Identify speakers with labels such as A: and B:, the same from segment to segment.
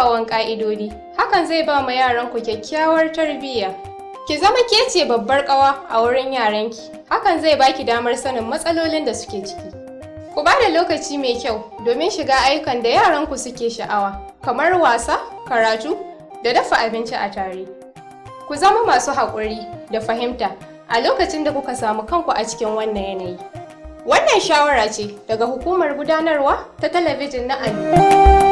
A: kyawawan ƙa'idodi, hakan zai ba ma yaranku kyakkyawar tarbiyya. Ki zama ke ce babbar ƙawa a wurin yaranki, hakan zai baki damar sanin matsalolin da suke ciki. Ku ba da lokaci mai kyau domin shiga ayyukan da yaranku suke sha'awa, kamar wasa, karatu, da dafa abinci a tare. Ku zama masu haƙuri da fahimta a lokacin da kuka samu kanku a cikin wannan yanayi. Wannan shawara ce daga hukumar gudanarwa ta talabijin na Alu.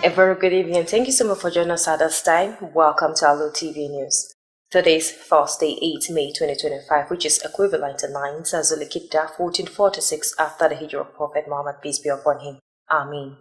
B: A very good evening. Thank you so much for joining us at this time. Welcome to Alu TV News. Today is Thursday, 8 May 2025, which is equivalent to 9 Zulhijjah 1446 after the Hijrah of Prophet Muhammad, peace be upon him. Amen.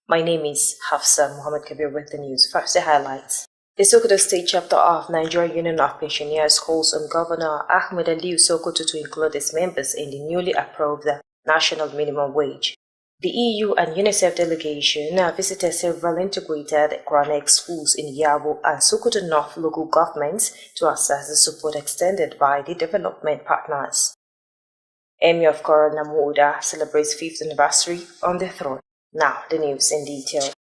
B: My name is Hafsa Muhammad Kabir with the news. First, the highlights. The Sokoto State chapter of Nigerian Union of Pensioners calls on Governor Ahmed Aliu Sokoto to include its members in the newly approved national minimum wage. The EU and UNICEF delegation visited several integrated Quranic schools in Yabo and Sokoto North local governments to assess the support extended by the development partners. Emir of Kora Namuda celebrates 5th anniversary on the throne. Now, the news in detail.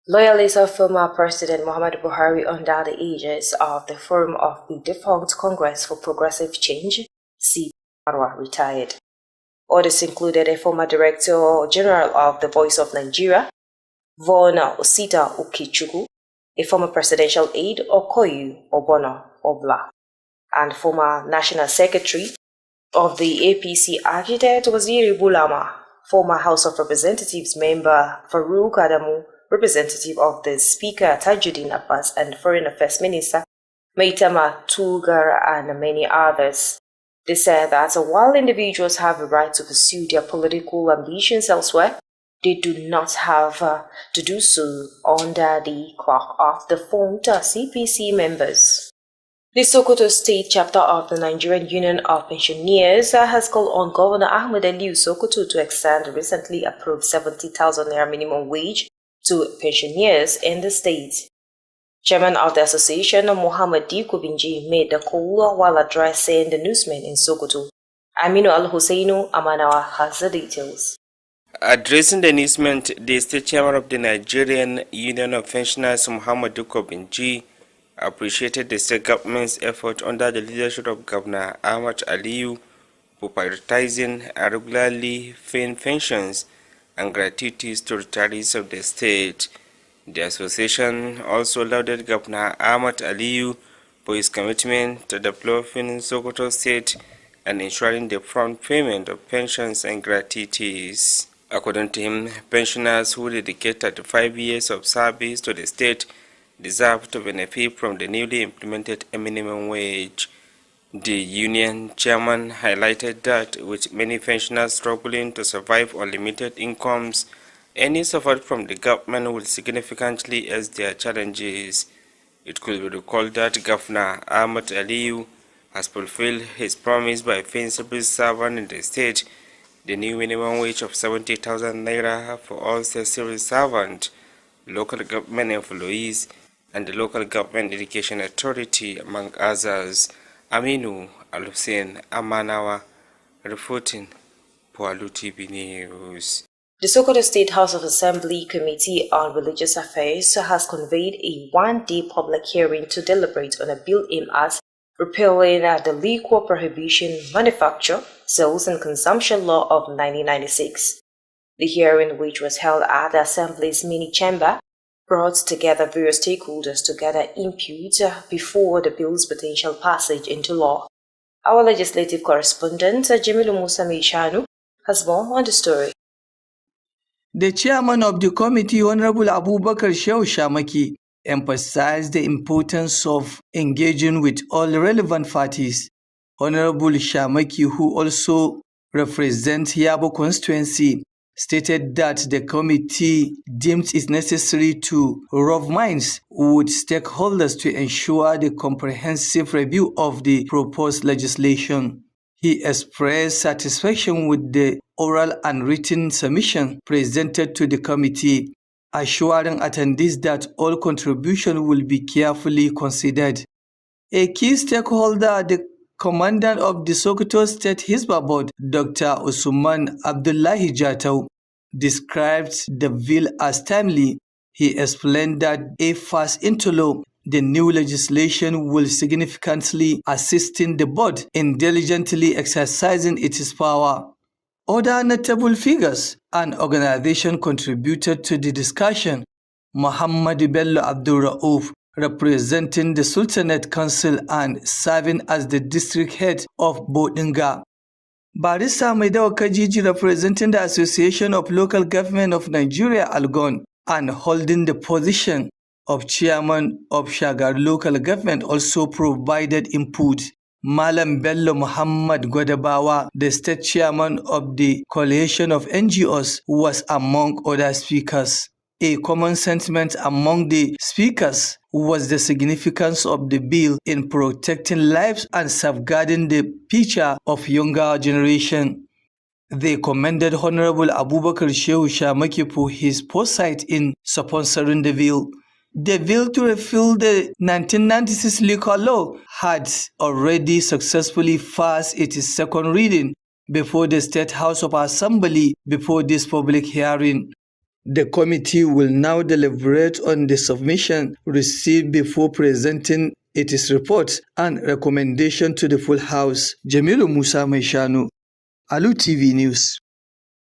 B: Loyalists of former President Muhammadu Buhari under the aegis of the Forum of the Defunct Congress for Progressive Change, CPRWA, retired. Others included a former Director General of the Voice of Nigeria, Vona Osita Okichukwu, a former presidential aide, Okoyu Obono Obla, and former National Secretary of the APC architect Waziri Bulama, former House of Representatives member Farouk Adamu, representative of the Speaker Tajuddin Abbas and Foreign Affairs Minister Maitama Tugar and many others. They said that while individuals have a right to pursue their political ambitions elsewhere, they do not have to do so under the clock of the formed CPC members. The Sokoto State chapter of the Nigerian Union of Pensioners has called on Governor Ahmed Aliu Sokoto to extend the recently approved 70,000 naira minimum wage to pensioners in the state. Chairman of the association, Muhammad Diko Binji, made the call while addressing the newsmen in Sokoto. Aminu Al-Husseinu Amanawa has the details.
C: Addressing the newsmen, the state chairman of the Nigerian Union of Pensioners, Muhammad Diko Binji, appreciated the state government's effort under the leadership of Governor Ahmad Aliu for prioritizing and regularly paying pensions and gratuities to retirees of the state. The association also lauded Governor Ahmad Aliu for his commitment to developing Sokoto State and ensuring the prompt payment of pensions and gratuities. According to him, pensioners who dedicate 35 years of service to the state deserve to benefit from the newly implemented minimum wage. The union chairman highlighted that with many pensioners struggling to survive on limited incomes, any support from the government will significantly ease their challenges. It could be recalled that Governor Ahmad Aliu has fulfilled his promise by paying civil servants in the state the new minimum wage of 70,000 naira for all state civil servants, local government employees, and the local government education authority, among others. Aminu Al-Hussein Amanawa reporting for Alu TV News.
B: The Sokoto State House of Assembly Committee on Religious Affairs has convened a one-day public hearing to deliberate on a bill aimed at repealing the liquor prohibition, manufacture, sales and consumption law of 1996. The hearing, which was held at the Assembly's mini chamber, brought together various stakeholders to gather input before the bill's potential passage into law. Our legislative correspondent, Jamilu Musa Meishanu, has more on the story.
D: The chairman of the committee, Honorable Abubakar Shehu Shamaki, emphasized the importance of engaging with all relevant parties. Honorable Shamaki, who also represents Yabo constituency, stated that the committee deemed it necessary to rub minds with stakeholders to ensure the comprehensive review of the proposed legislation. He expressed satisfaction with the oral and written submission presented to the committee, assuring attendees that all contributions will be carefully considered. A key stakeholder, the Commandant of the Sokoto State Hisbah Board, Dr. Usman Abdullahi Jatau, described the bill as timely. He explained that if passed into law, the new legislation will significantly assist the board in diligently exercising its power. Other notable figures and organizations contributed to the discussion. Muhammad Bello Abdul Rauf, representing the Sultanate Council and serving as the district head of Bodinga. Barrister Maidawa Kajiji, representing the Association of Local Government of Nigeria, Algon, and holding the position of chairman of Shagar Local Government, also provided input. Malam Bello Muhammad Gwadabawa, the state chairman of the coalition of NGOs, was among other speakers. A common sentiment among the speakers was the significance of the bill in protecting lives and safeguarding the future of younger generation. They commended Honorable Abubakar Shehu Shamaki for his foresight in sponsoring the bill. The bill to repeal the 1996 liquor law had already successfully passed its second reading before the State House of Assembly before this public hearing. The committee will now deliberate on the submission received before presenting its report and recommendation to the full House. Jamilu Musa Maishanu, Alu TV News.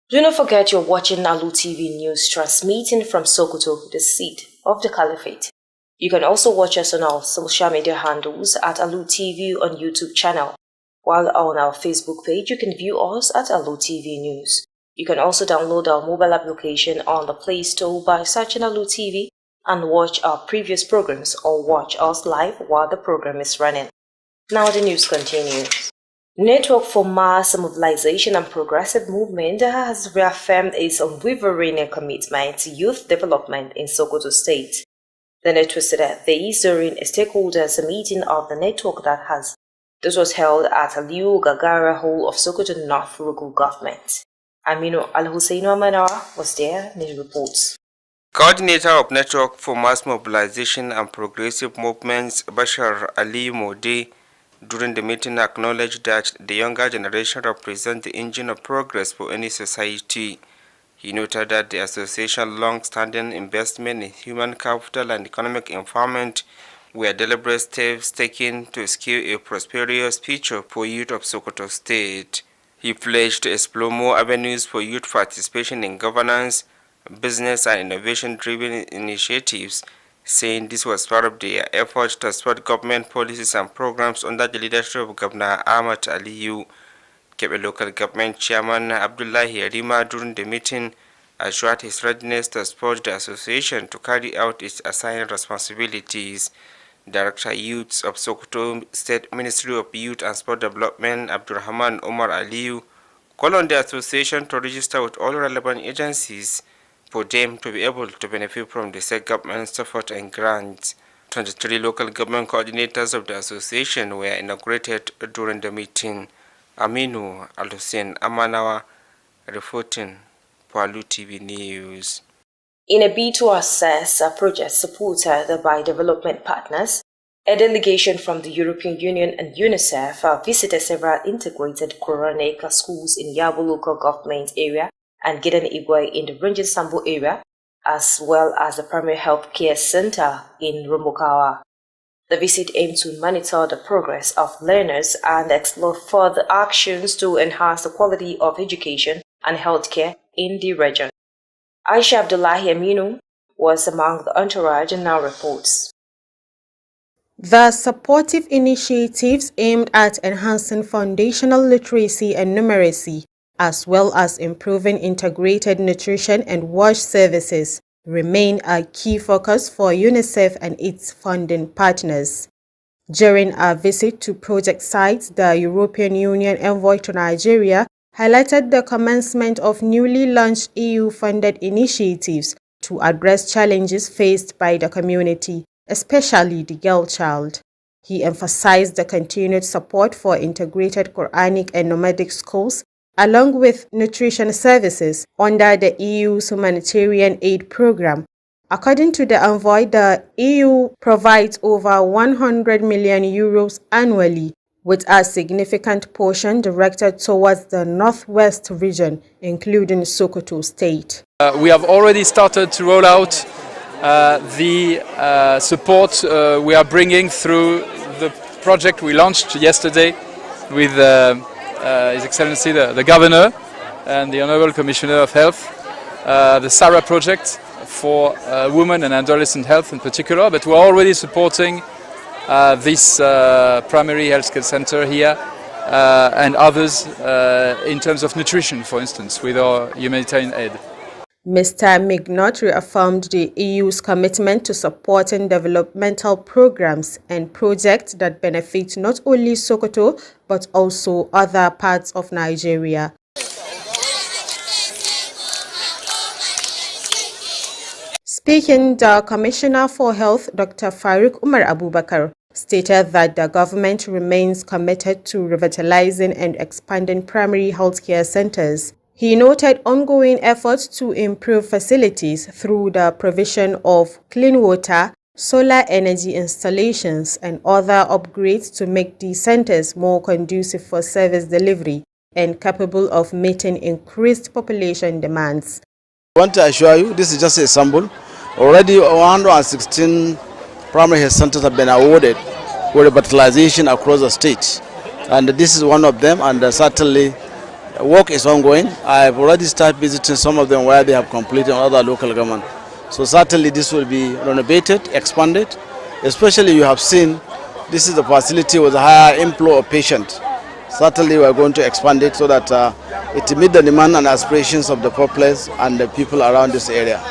B: Do not forget you're watching Alu TV News, transmitting from Sokoto, the seat of the Caliphate. You can also watch us on our social media handles at Alu TV on YouTube channel, while on our Facebook page you can view us at Alu TV News. You can also download our mobile application on the Play Store by searching Alu TV and watch our previous programs or watch us live while the program is running. Now the news continues. Network for Mass Mobilization and Progressive Movement has reaffirmed its unwavering commitment to youth development in Sokoto State. The network said this during a stakeholders meeting of the network this was held at Aliu Gagara Hall of Sokoto North Local Government. Aminu Al-Hussein Amanawa was there and he reports.
C: Coordinator of Network for Mass Mobilization and Progressive Movements, Bashar Ali Mode, during the meeting acknowledged that the younger generation represents the engine of progress for any society. He noted that the association's long-standing investment in human capital and economic empowerment were deliberate steps taken to secure a prosperous future for youth of Sokoto State. He pledged to explore more avenues for youth participation in governance, business and innovation-driven initiatives, saying this was part of their effort to support government policies and programs under the leadership of Governor Ahmad Aliyu. Kebe local government chairman Abdullahi Yarima during the meeting assured his readiness to support the association to carry out its assigned responsibilities. Director Youths of Sokoto State Ministry of Youth and Sport Development Abdurrahman Omar Aliyu called on the association to register with all relevant agencies for them to be able to benefit from the state government's support and grants. 23 local government coordinators of the association were inaugurated during the meeting. Aminu Al-Hussein Amanawa reporting for Alu TV News.
B: In a bid to assess a project supported by development partners, a delegation from the European Union and UNICEF visited several integrated Quranic schools in Yabo local government area and Gidan Igwe in the Rangin Sambo area, as well as the primary health care center in Rumbukawa. The visit aimed to monitor the progress of learners and explore further actions to enhance the quality of education and healthcare in the region. Aisha Abdullahi Aminu was among the entourage and now reports.
E: The supportive initiatives aimed at enhancing foundational literacy and numeracy, as well as improving integrated nutrition and wash services, remain a key focus for UNICEF and its funding partners. During a visit to project sites, the European Union envoy to Nigeria highlighted the commencement of newly launched EU-funded initiatives to address challenges faced by the community, especially the girl child. He emphasized the continued support for integrated Quranic and nomadic schools, along with nutrition services under the EU's humanitarian aid program. According to the envoy, the EU provides over 100 million euros annually, with a significant portion directed towards the northwest region, including Sokoto State.
F: We have already started to roll out the support we are bringing through the project we launched yesterday with His Excellency the Governor and the Honourable Commissioner of Health, the SARA project for women and adolescent health in particular, but we're already supporting this primary health care center here and others in terms of nutrition, for instance, with our humanitarian aid.
E: Mr. Mignot reaffirmed the EU's commitment to supporting developmental programs and projects that benefit not only Sokoto but also other parts of Nigeria. Speaking, the Commissioner for Health, Dr. Faruk Umar Abubakar, stated that the government remains committed to revitalizing and expanding primary healthcare centers. He noted ongoing efforts to improve facilities through the provision of clean water, solar energy installations, and other upgrades to make these centers more conducive for service delivery and capable of meeting increased population demands.
G: I want to assure you, this is just a sample. Already 116 primary health centers have been awarded for revitalization across the state. And this is one of them, and certainly work is ongoing. I've already started visiting some of them where they have completed other local government. So certainly this will be renovated, expanded. Especially you have seen this is the facility with a higher inflow of patients. Certainly we are going to expand it so that it meets the demand and aspirations of the populace and the people around this area.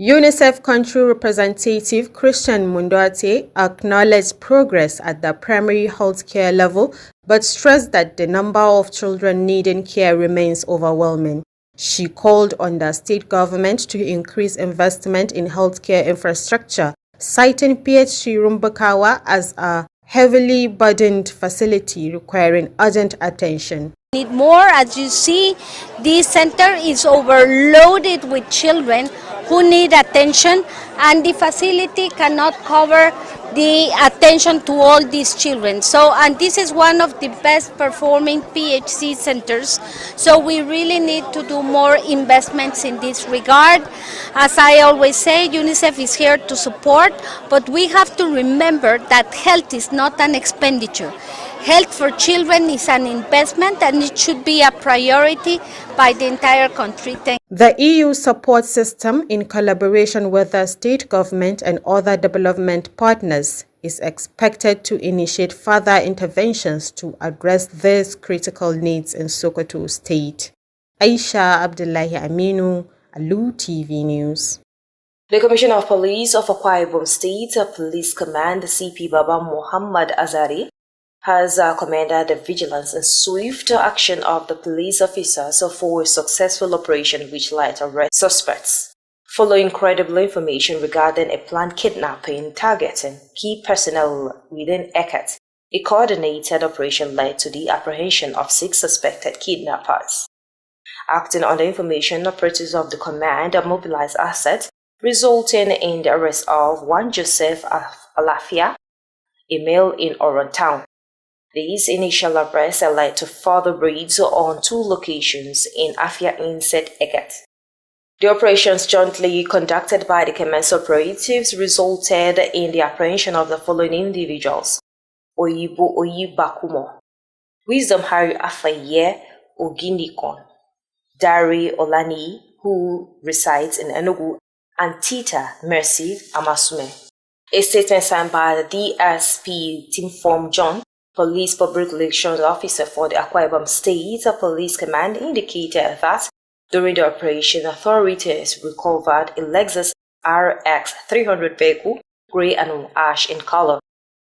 E: UNICEF Country Representative Christian Munduate acknowledged progress at the primary health care level, but stressed that the number of children needing care remains overwhelming. She called on the state government to increase investment in healthcare infrastructure, citing PHC Rumbakawa as a heavily burdened facility requiring urgent attention.
H: Need more. As you see, this center is overloaded with children who need attention, and the facility cannot cover the attention to all these children. And this is one of the best performing PHC centers. So we really need to do more investments in this regard. As I always say, UNICEF is here to support, but we have to remember that health is not an expenditure. Health for children is an investment, and it should be a priority by the entire country.
E: The EU support system, in collaboration with the state government and other development partners, is expected to initiate further interventions to address these critical needs in Sokoto State. Aisha Abdullahi Aminu, Alu TV News.
B: The Commissioner of Police of Akwa Ibom State Police Command, CP Baba Muhammad Azari, has commended the vigilance and swift action of the police officers for a successful operation which led to arrest suspects. Following credible information regarding a planned kidnapping targeting key personnel within Eket, a coordinated operation led to the apprehension of 6 suspected kidnappers. Acting on the information, operatives of the command mobilized assets, resulting in the arrest of one Joseph Alafia, a male in Oron Town. These initial arrests led to further raids on 2 locations in Afia Inset Eket. The operations jointly conducted by the Kemes operatives resulted in the apprehension of the following individuals: Oyibo Oyibakumo, Wisdom Harry Afaye Oginikon, Dari Olani, who resides in Enugu, and Tita Mercy Amasume. A statement signed by the DSP Tim Form John, Police Public Relations Officer for the Akwa Ibom State Police Command, indicated that during the operation, authorities recovered a Lexus RX 300 vehicle, grey and ash in color,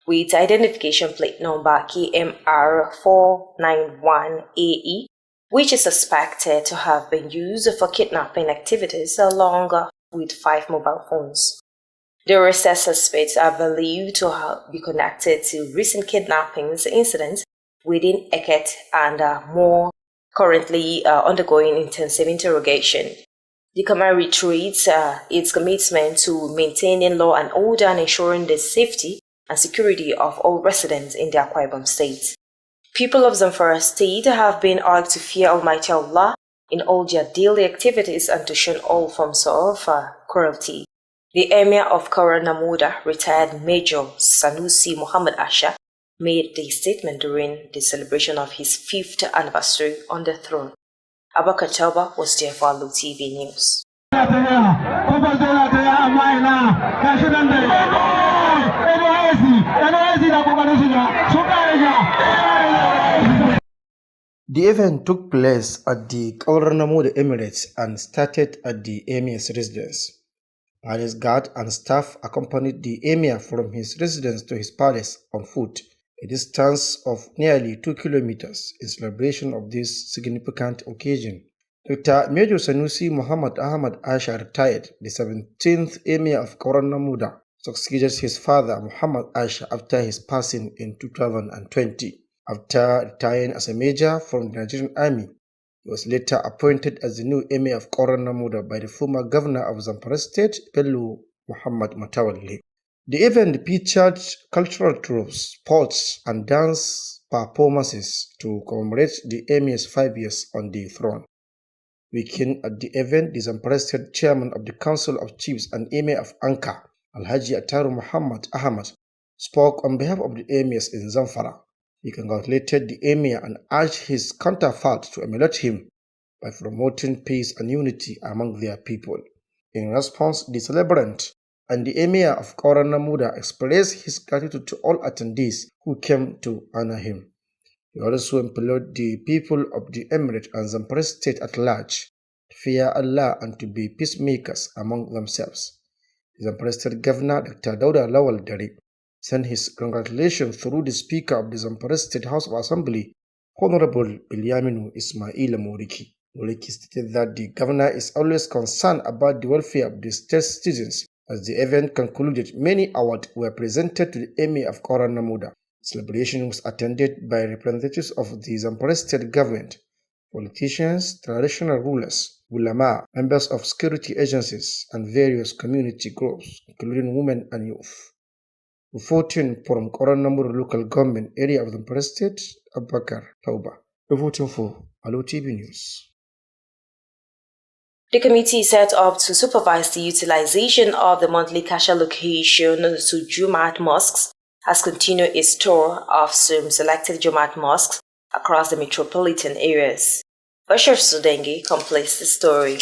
B: with identification plate number KMR 491AE, which is suspected to have been used for kidnapping activities along with 5 mobile phones. The arrested suspects are believed to be connected to recent kidnappings incidents within Eket and more currently undergoing intensive interrogation. The command reiterates its commitment to maintaining law and order and ensuring the safety and security of all residents in the Akwa Ibom state. People of Zamfara state have been urged to fear Almighty Allah in all their daily activities and to shun all forms of cruelty. The Emir of Kara Namuda, retired Major Sanusi Muhammad Asha, made the statement during the celebration of his 5th anniversary on the throne. Abaka Tauba was there for Alu TV News.
I: The event took place at the Kauranamuda Emirates and started at the Emir's residence. Palace guard and staff accompanied the Emir from his residence to his palace on foot, a distance of nearly 2 kilometers, in celebration of this significant occasion. Dr. Major Sanusi Muhammad Ahmad Asha, retired, the 17th Emir of Kauranamuda, succeeded his father Muhammad Asha after his passing in 2020. After retiring as a major from the Nigerian Army, he was later appointed as the new Emir of Kauranamuda by the former governor of Zamfara State, Bello Muhammad Matawalli. The event featured cultural troops, sports, and dance performances to commemorate the Emir's 5 years on the throne. Speaking at the event, the Zamfara State Chairman of the Council of Chiefs and Emir of Anka, Alhaji Ataru Muhammad Ahmad, spoke on behalf of the Emirs in Zamfara. He congratulated the Emir and urged his counterpart to emulate him by promoting peace and unity among their people. In response, the celebrant and the Emir of Kauranamuda expressed his gratitude to all attendees who came to honor him. He also implored the people of the Emirate and Zamfara State at large to fear Allah and to be peacemakers among themselves. The Zamfara State Governor, Dr. Dauda Lawal Dari, sent his congratulations through the Speaker of the Zamfara State House of Assembly, Honorable Bilyaminu Ismail Moriki. Moriki stated that the governor is always concerned about the welfare of the state citizens. As the event concluded, many awards were presented to the Emir of Kauranamuda. The celebration was attended by representatives of the Zamfara State government, politicians, traditional rulers, ulama, members of security agencies, and various community groups, including women and youth. Reporting from Kauranamuda local government area of the Zamfara State, Abakar Tauba. Reporting for Alu TV News.
B: The committee set up to supervise the utilization of the monthly cash allocation to Jumaat mosques has continued its tour of some selected Jumaat mosques across the metropolitan areas. Bashir Sudengi completes the story.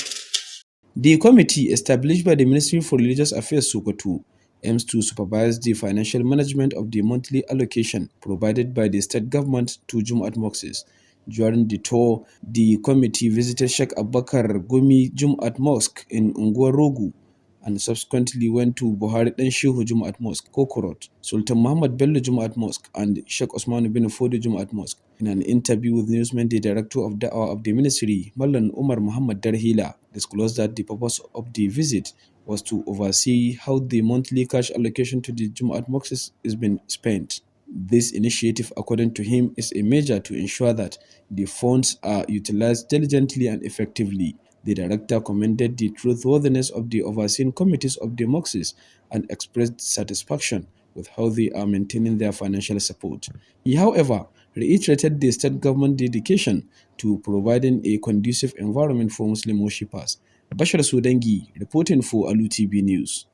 J: The committee, established by the Ministry for Religious Affairs Sokoto, aims to supervise the financial management of the monthly allocation provided by the state government to Jumaat mosques. During the tour, the committee visited Sheikh Abubakar Gumi Jumaat Mosque in Unguwar Rogu and subsequently went to Buhari Dan Shehu Jumaat Mosque, Kokorot, Sultan Muhammad Bello Jumaat Mosque, and Sheikh Osman bin Fodo Jumaat Mosque. In an interview with newsmen, the director of Da'wah of the ministry, Mallan Umar Muhammad Darhila, disclosed that the purpose of the visit was to oversee how the monthly cash allocation to the Jumaat mosques is being spent. This initiative, according to him, is a measure to ensure that the funds are utilized diligently and effectively. The director commended the truthworthiness of the overseeing committees of the mosques and expressed satisfaction with how they are maintaining their financial support. He, however, reiterated the state government dedication to providing a conducive environment for Muslim worshippers. Bashir Sudengi, reporting for Alu TV News.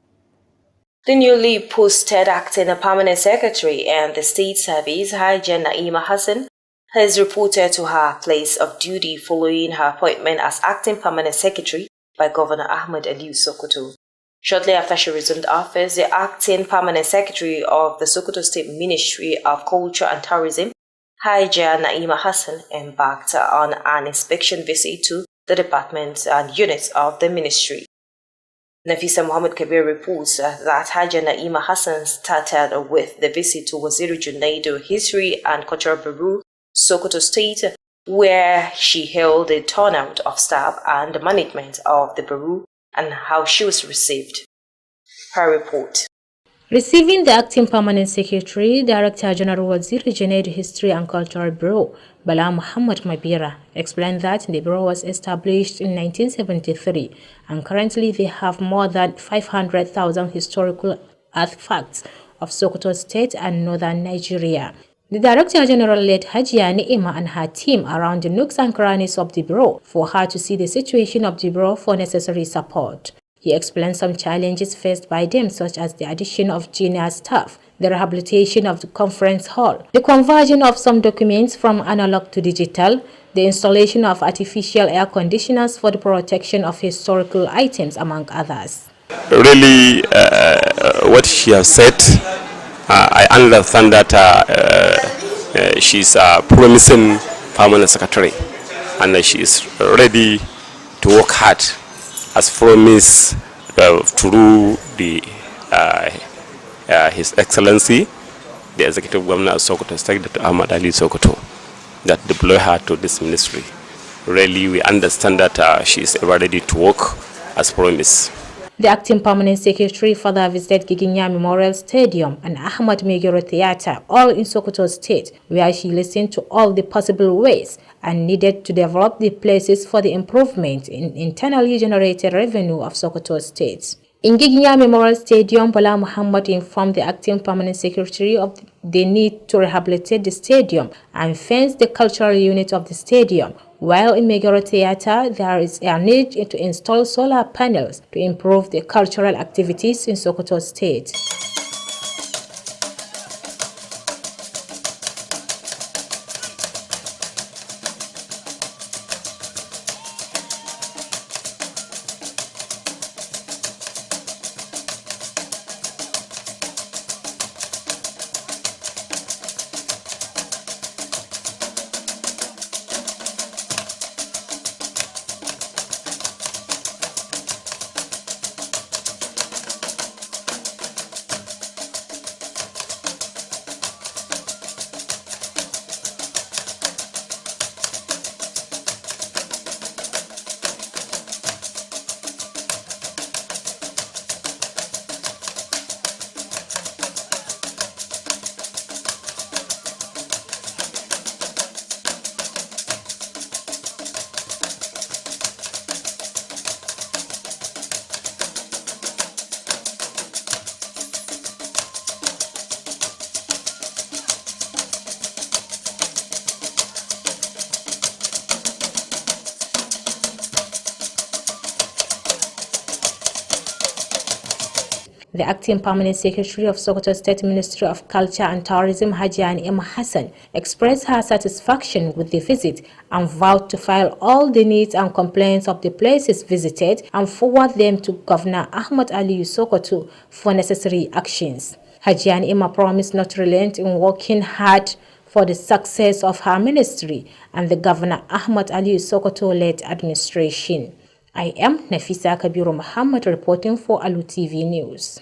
B: The newly posted acting permanent secretary and the state service, Hajiya Naima Hassan, has reported to her place of duty following her appointment as acting permanent secretary by Governor Ahmed Aliu Sokoto. Shortly after she resumed office, the acting permanent secretary of the Sokoto State Ministry of Culture and Tourism, Hajiya Naima Hassan, embarked on an inspection visit to the departments and units of the ministry. Nafisa Muhammad Kabir reports that Hajiya Naima Hassan started with the visit to Waziri Junaidu History and Cultural Bureau, Sokoto State, where she hailed the turnout of staff and the management of the Bureau and how she was received. Her report.
K: Receiving the acting permanent secretary, Director General Waziri Junaid History and Cultural Bureau, Bala Muhammad Mabira, explained that the bureau was established in 1973 and currently they have more than 500,000 historical artifacts of Sokoto State and northern Nigeria. The Director General led Hajia Ni'ima and her team around the nooks and crannies of the bureau for her to see the situation of the bureau for necessary support. He explained some challenges faced by them, such as the addition of junior staff, the rehabilitation of the conference hall, the conversion of some documents from analog to digital, the installation of artificial air conditioners for the protection of historical items, among others.
L: Really, what she has said, I understand that she's a promising permanent secretary and she is ready to work hard as promised through the His Excellency, the Executive Governor of Sokoto State, Dr. Ahmad Ali Sokoto, that deploy her to this ministry. Really, we understand that she is ever ready to work as promised.
K: The acting permanent secretary further visited Giginya Memorial Stadium and Ahmad Megero Theatre, all in Sokoto State, where she listened to all the possible ways and needed to develop the places for the improvement in internally generated revenue of Sokoto State. In Giginya Memorial Stadium, Bala Muhammad informed the acting permanent secretary of the need to rehabilitate the stadium and fence the cultural unit of the stadium, while in Megero Theatre, there is a need to install solar panels to improve the cultural activities in Sokoto State. The acting permanent secretary of Sokoto State Ministry of Culture and Tourism, Hajian Emma Hassan, expressed her satisfaction with the visit and vowed to file all the needs and complaints of the places visited and forward them to Governor Ahmad Ali Sokoto for necessary actions. Hajian Emma promised not to relent in working hard for the success of her ministry and the Governor Ahmad Ali Sokoto-led administration. I am Nafisa Kabiru Muhammad reporting for Alu TV News.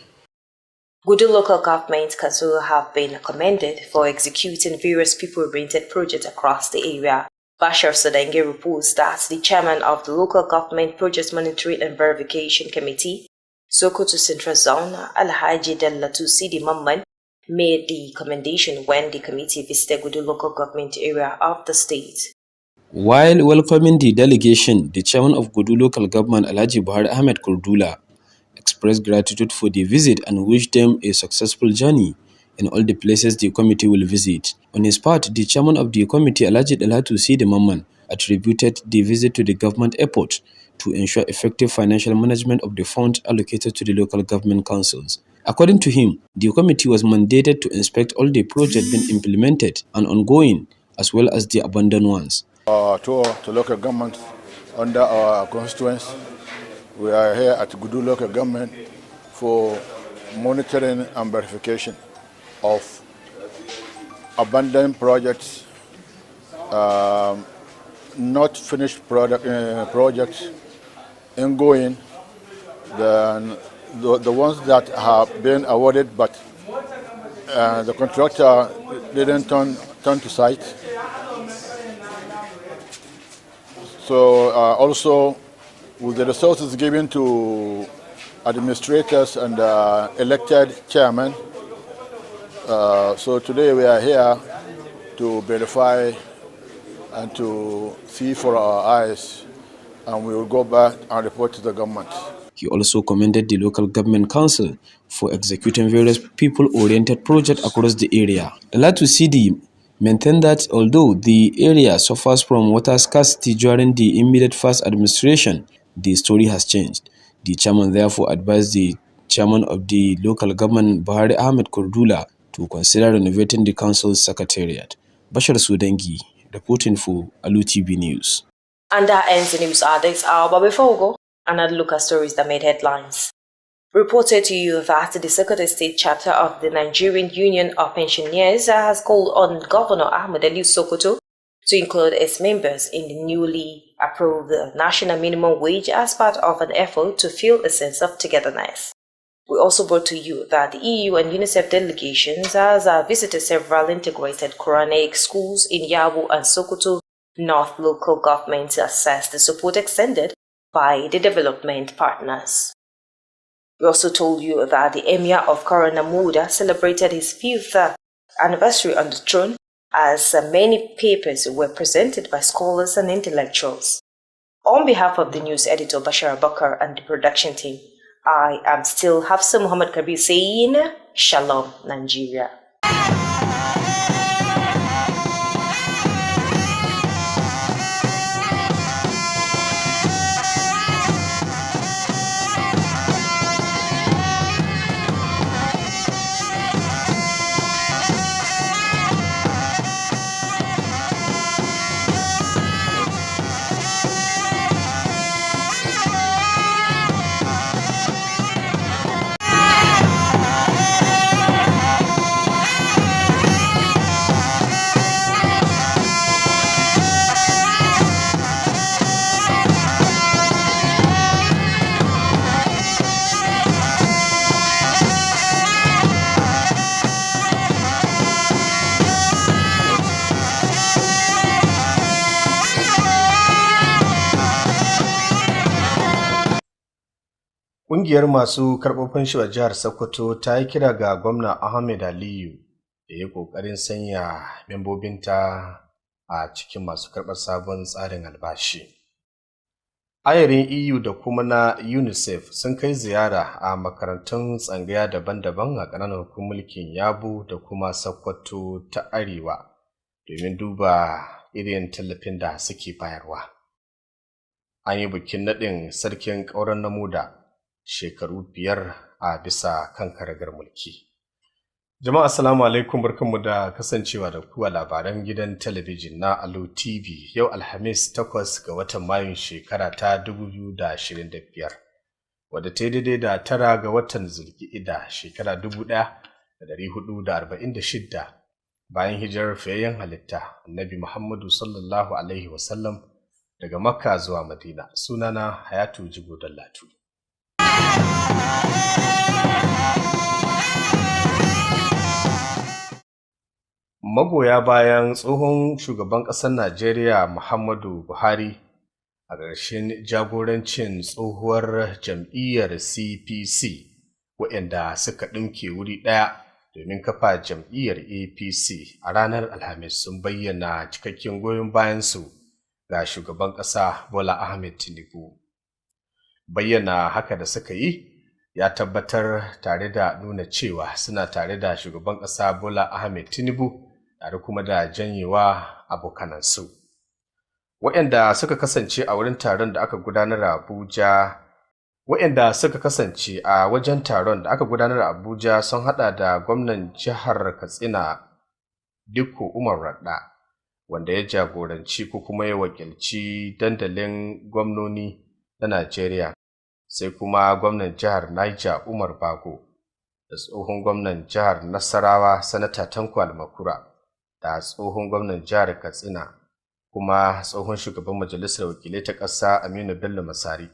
B: Gudu local government council have been commended for executing various people-oriented projects across the area. Bashar Sadenge reports that the chairman of the local government project monitoring and verification committee, Sokoto Central Zone, Alhaji Dallatu Sidi Mamman, made the commendation when the committee visited Gudu local government area of the state.
J: While welcoming the delegation, the chairman of Gudu local government, Alhaji Buhari Ahmed Kurdula, expressed gratitude for the visit and wished them a successful journey in all the places the committee will visit. On his part, the chairman of the committee, Alhaji Dallatu Sidi Mamman, attributed the visit to the government effort to ensure effective financial management of the funds allocated to the local government councils. According to him, the committee was mandated to inspect all the projects being implemented and ongoing, as well as the abandoned ones.
M: Tour to local government under our constituents. We are here at Gudu local government for monitoring and verification of abandoned projects, not finished projects, ongoing, the ones that have been awarded but the contractor didn't turn to site. So also with the resources given to administrators and elected chairman. So today we are here to verify and to see for our eyes, and we will go back and report to the government.
J: He also commended the local government council for executing various people-oriented projects across the area. Alu Tv maintained that although the area suffers from water scarcity during the immediate first administration, the story has changed. The chairman therefore advised the chairman of the local government, Buhari Ahmed Kurdula, to consider renovating the council's secretariat. Bashar Sudangi, reporting for Alu Tv News.
B: And that ends the news at this hour. But before we go, another look at stories that made headlines. Reported to you that the Secretary State chapter of the Nigerian Union of Pensioners has called on Governor Ahmed Ali Sokoto to include its members in the newly approved national minimum wage as part of an effort to feel a sense of togetherness. We also brought to you that the EU and UNICEF delegations has visited several integrated Quranic schools in Yabo and Sokoto North local government to assess the support extended by the development partners. We also told you that the Emir of Namuda celebrated his 5th anniversary on the throne as many papers were presented by scholars and intellectuals. On behalf of the news editor Bashar Bakar and the production team, I am still Hafsa Muhammad Kabir saying Shalom, Nigeria.
I: Ƙungiyar masu karɓar fanshi a jihar Sokoto ta yi kira ga Gwamna Ahmed Aliyu da ya ƙoƙarin sanya membobinta a cikin masu karɓar sabon tsarin albashi. Ayarin EU da kuma na UNICEF sun kai ziyara a makarantun tsangaya daban-daban a ƙananan hukumar mulkin Yabo da kuma Sokoto ta Arewa domin duba irin tallafin da suke bayarwa. An yi bikin naɗin sarkin ƙauren Namuda shekaru 5 a bisa kan karagar mulki. Jama'a assalamu alaikum, barkanmu da kasancewa da ku a labaran gidan talabijin na Alu TV yau Alhamis 8 ga watan Mayun shekara ta 2025 wadda ta daidai da 9 ga watan Zulqa'ida shekara 1446 bayan hijirar fiyayyen halitta Annabi Muhammadu sallallahu alaihi wasallam daga Makka zuwa Madina. Sunana Hayatu Jigo Dallatu. Magoya bayan tsohon shugaban ƙasar Najeriya Muhammadu Buhari a ƙarshen jagorancin tsohuwar jam'iyyar CPC waɗanda suka ɗinke wuri ɗaya domin kafa jam'iyyar APC a ranar Alhamis sun bayyana cikakken goyon bayansu ga shugaban ƙasa Bola Ahmed Tinubu. Bayyana haka da suka yi ya tabbatar tare da nuna cewa suna tare da shugaban ƙasa Bola Ahmed Tinubu tare kuma da janyewa abokanansu. Waɗanda suka kasance a wurin taron da aka gudanar a Abuja, wajen taron da aka gudanar a Abuja sun hada da gwamnan jihar Katsina Dikko Umar Radda wanda ya jagoranci ko kuma ya wakilci dandalin gwamnoni na Najeriya, sai kuma gwamnan jihar Niger Umar Bago da tsohon gwamnan jihar Nasarawa Sanata Tanko Almakura da tsohon gwamnan jihar Katsina kuma tsohon shugaban majalisar wakilai ta ƙasa Aminu Bello Masari,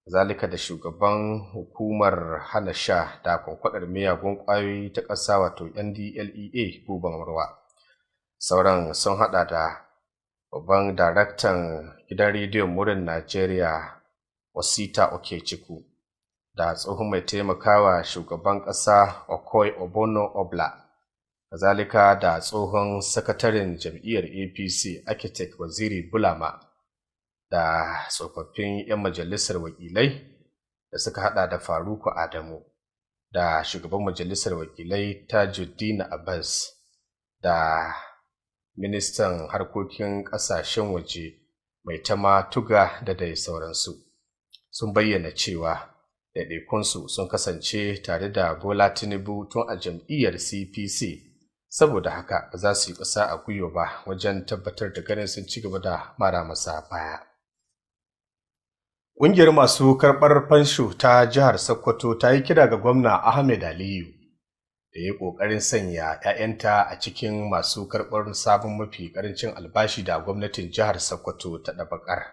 I: zalika da shugaban hukumar hana sha da kwankwadar miyagun ƙwayoyi ta ƙasa wato NDLEA Buba Marwa. Sauran sun hada da
N: babban daraktan gidan rediyon murin Najeriya Osita Okechukwu da tsohon mai taimakawa shugaban ƙasa Okoy Obono Obla, kazalika da tsohon sakataren jam'iyyar APC Architect Waziri Bulama da tsofaffin 'yan majalisar wakilai da suka hada da Faruku Adamu da shugaban majalisar wakilai Tajuddin Abbas da ministan harkokin ƙasashen waje mai tama tuga da dai sauransu sun bayyana cewa ɗaiɗaikunsu sun kasance tare da Bola Tinubu tun a jam'iyyar CPC, saboda haka ba za su yi ƙasa a gwiwa ba wajen tabbatar da ganin sun ci gaba da mara masa baya. Ƙungiyar masu karɓar fansho ta jihar Sokoto ta yi kira ga gwamna Ahmed Aliyu da ya yi ƙoƙarin sanya 'ya'yanta a cikin masu karɓar sabon mafi ƙarancin albashi da gwamnatin jihar Sokoto ta ɗabakar.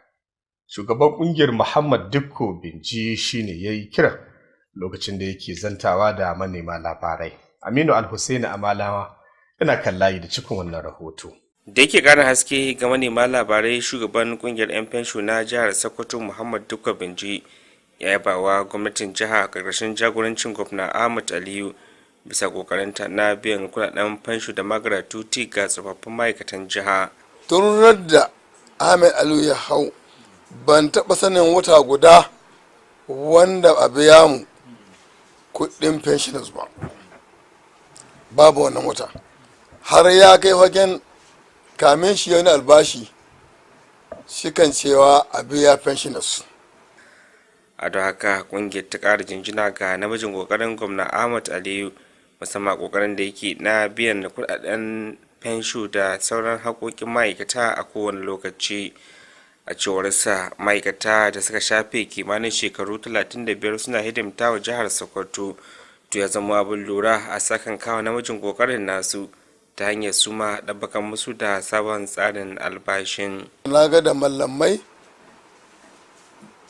N: Shugaban ƙungiyar Muhammad Dikko Binji shine ya yi kiran lokacin da yake zantawa da manema labarai. Aminu Al-Hussein Amalawa yana kan layi da cikin wannan rahoto.
C: Da yake ƙara haske ga manema labarai, shugaban ƙungiyar 'yan fensho na jihar Sokoto Muhammad Dikko Binji ya yaba wa gwamnatin jiha a ƙarƙashin jagorancin gwamna Ahmad Aliyu bisa ƙoƙarinta na biyan kuɗaɗen fensho da magratuti ga tsofaffin ma'aikatan jiha.
O: Tun da Ahmed Aliyu ya hau, ban taɓa sanin wata guda wanda a biya mu kuɗin pensioners ba, babu wannan wata. Har ya kai fagen kamin shi wani albashi shi kan cewa a biya pensioners.
C: A don haka ƙungiyar ta ƙara jinjina ga namijin ƙoƙarin gwamna Ahmad Aliyu, musamman ƙoƙarin da yake na biyan kuɗaɗen fensho da sauran haƙoƙin ma'aikata a kowane lokaci. A cewarsa, ma'aikata da suka shafe kimanin shekaru 35 suna hidimta wa jihar Sokoto, to ya zama abin lura a sakan kawo namijin kokarin nasu ta hanyar suma ɗabbakan musu da sabon tsarin albashin.
O: Na ga da mallamai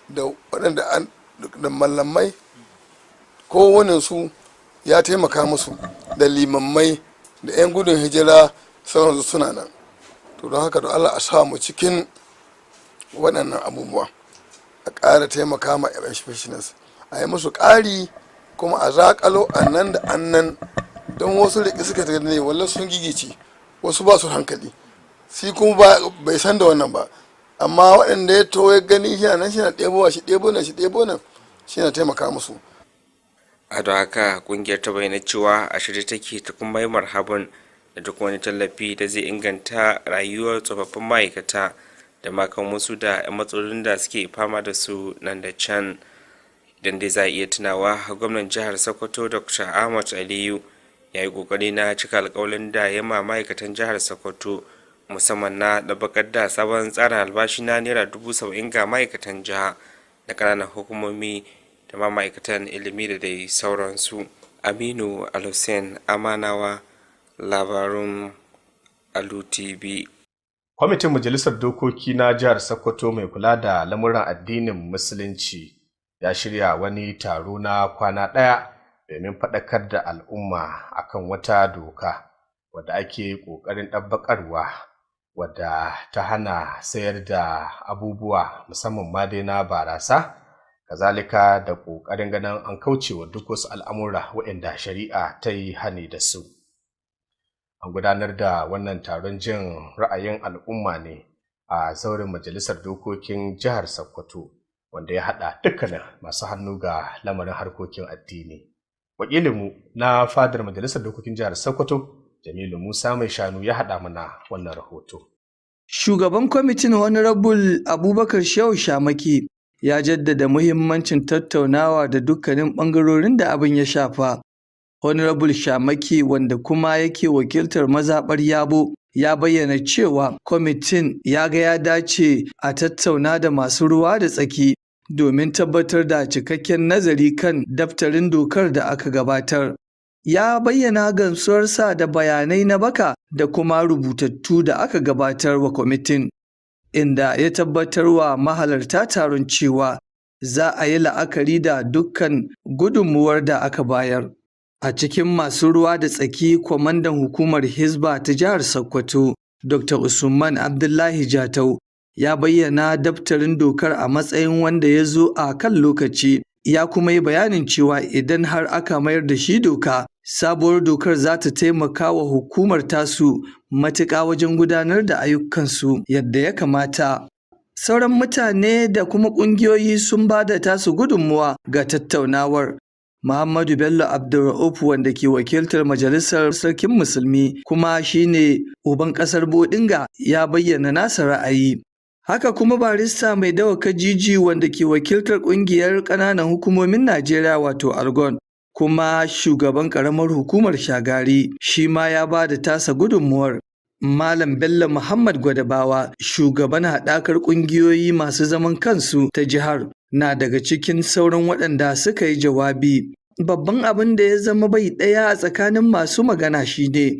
O: da waɗanda da mallamai kowane su ya taimaka musu, da limammai da 'yan gudun hijira sauransu suna nan. To don haka da Allah a sa mu cikin waɗannan abubuwa, a ƙara taimaka ma pensioners, a yi musu ƙari kuma a zaƙalo annan da annan, don wasu riƙe suka ta ne wallah sun gigice, wasu ba su hankali, shi kuma bai san da wannan ba, amma waɗanda ya to ya gani shi nan shi na ɗebowa shi ɗebo nan shi na taimaka musu.
C: A don haka ƙungiyar ta bayyana cewa a shirye take ta kuma yi marhaban da duk wani tallafi da zai inganta rayuwar tsofaffin ma'aikata da makan musu da 'yan matsalolin da suke fama da su nan da can. Idan dai za a iya tunawa, gwamnan jihar Sokoto Dr. Ahmad Aliyu ya yi kokari na cika alkawalin da ya ma ma'aikatan jihar Sokoto, musamman na ɗabakar da sabon tsarin albashi na naira 70,000 ga ma'aikatan jiha da ƙananan hukumomi da ma ma'aikatan ilimi da dai sauransu. Aminu Al-Hussein Amanawa, labarun Alu Tv.
N: Kwamitin Majalisar Dokoki na Jihar Sokoto mai kula da lamuran addinin Musulunci ya shirya wani taro na kwana ɗaya domin faɗakar da al'umma akan wata doka wadda ake ƙoƙarin ɗabbaƙarwa, wadda ta hana sayar da abubuwa musamman ma dai na barasa, kazalika da ƙoƙarin ganin an kaucewa duk wasu al'amura waɗanda shari'a ta yi hani da su. An gudanar da wannan taron jin ra'ayin al'umma ne a zauren Majalisar Dokokin Jihar Sokoto, wanda ya haɗa dukkanin masu hannu ga lamarin harkokin addini. Wakilinmu na fadar Majalisar Dokokin Jihar Sokoto, Jamilu Musa Mai Shanu, ya haɗa mana wannan rahoto.
D: Shugaban kwamitin Honorable Abubakar Shehu Shamaki ya jaddada muhimmancin tattaunawa da dukkanin ɓangarorin da abin ya shafa. Honorable Shamaki, wanda kuma yake wakiltar mazaɓar Yabo, ya bayyana cewa kwamitin ya ga ya dace a tattauna da masu ruwa da tsaki domin tabbatar da cikakken nazari kan daftarin dokar da aka gabatar. Ya bayyana gamsuwarsa da bayanai na baka da kuma rubutattu da aka gabatar wa kwamitin, inda ya tabbatar wa mahalarta taron cewa za a yi la'akari da dukkan gudunmuwar da aka bayar. A cikin masu ruwa da tsaki, kwamandan hukumar Hisba ta jihar Sokoto, Dr. Usman Abdullahi Jatau ya bayyana daftarin dokar a matsayin wanda ya zo a kan lokaci, ya kuma yi bayanin cewa idan har aka mayar da shi doka, sabuwar dokar za ta taimaka wa hukumar tasu matuƙa wajen gudanar da ayyukansu yadda ya kamata. Sauran mutane da kuma ƙungiyoyi sun ba da tasu gudunmuwa ga tattaunawar. Muhammadu Bello Abdulra'uf wanda ke wakiltar Majalisar Sarkin Musulmi kuma shine uban ƙasar Bodinga ya bayyana nasa ra'ayi. Haka kuma barista mai dawa Kajiji wanda ke wakiltar ƙungiyar ƙananan hukumomin Najeriya wato Argon kuma shugaban ƙaramar hukumar Shagari shi ma ya ba da tasa gudunmuwar. Malam Bello Muhammad Gwadabawa shugaban haɗakar ƙungiyoyi masu zaman kansu ta jihar na daga cikin sauran waɗanda suka yi jawabi. Babban abin da ya zama bai ɗaya a tsakanin masu magana shine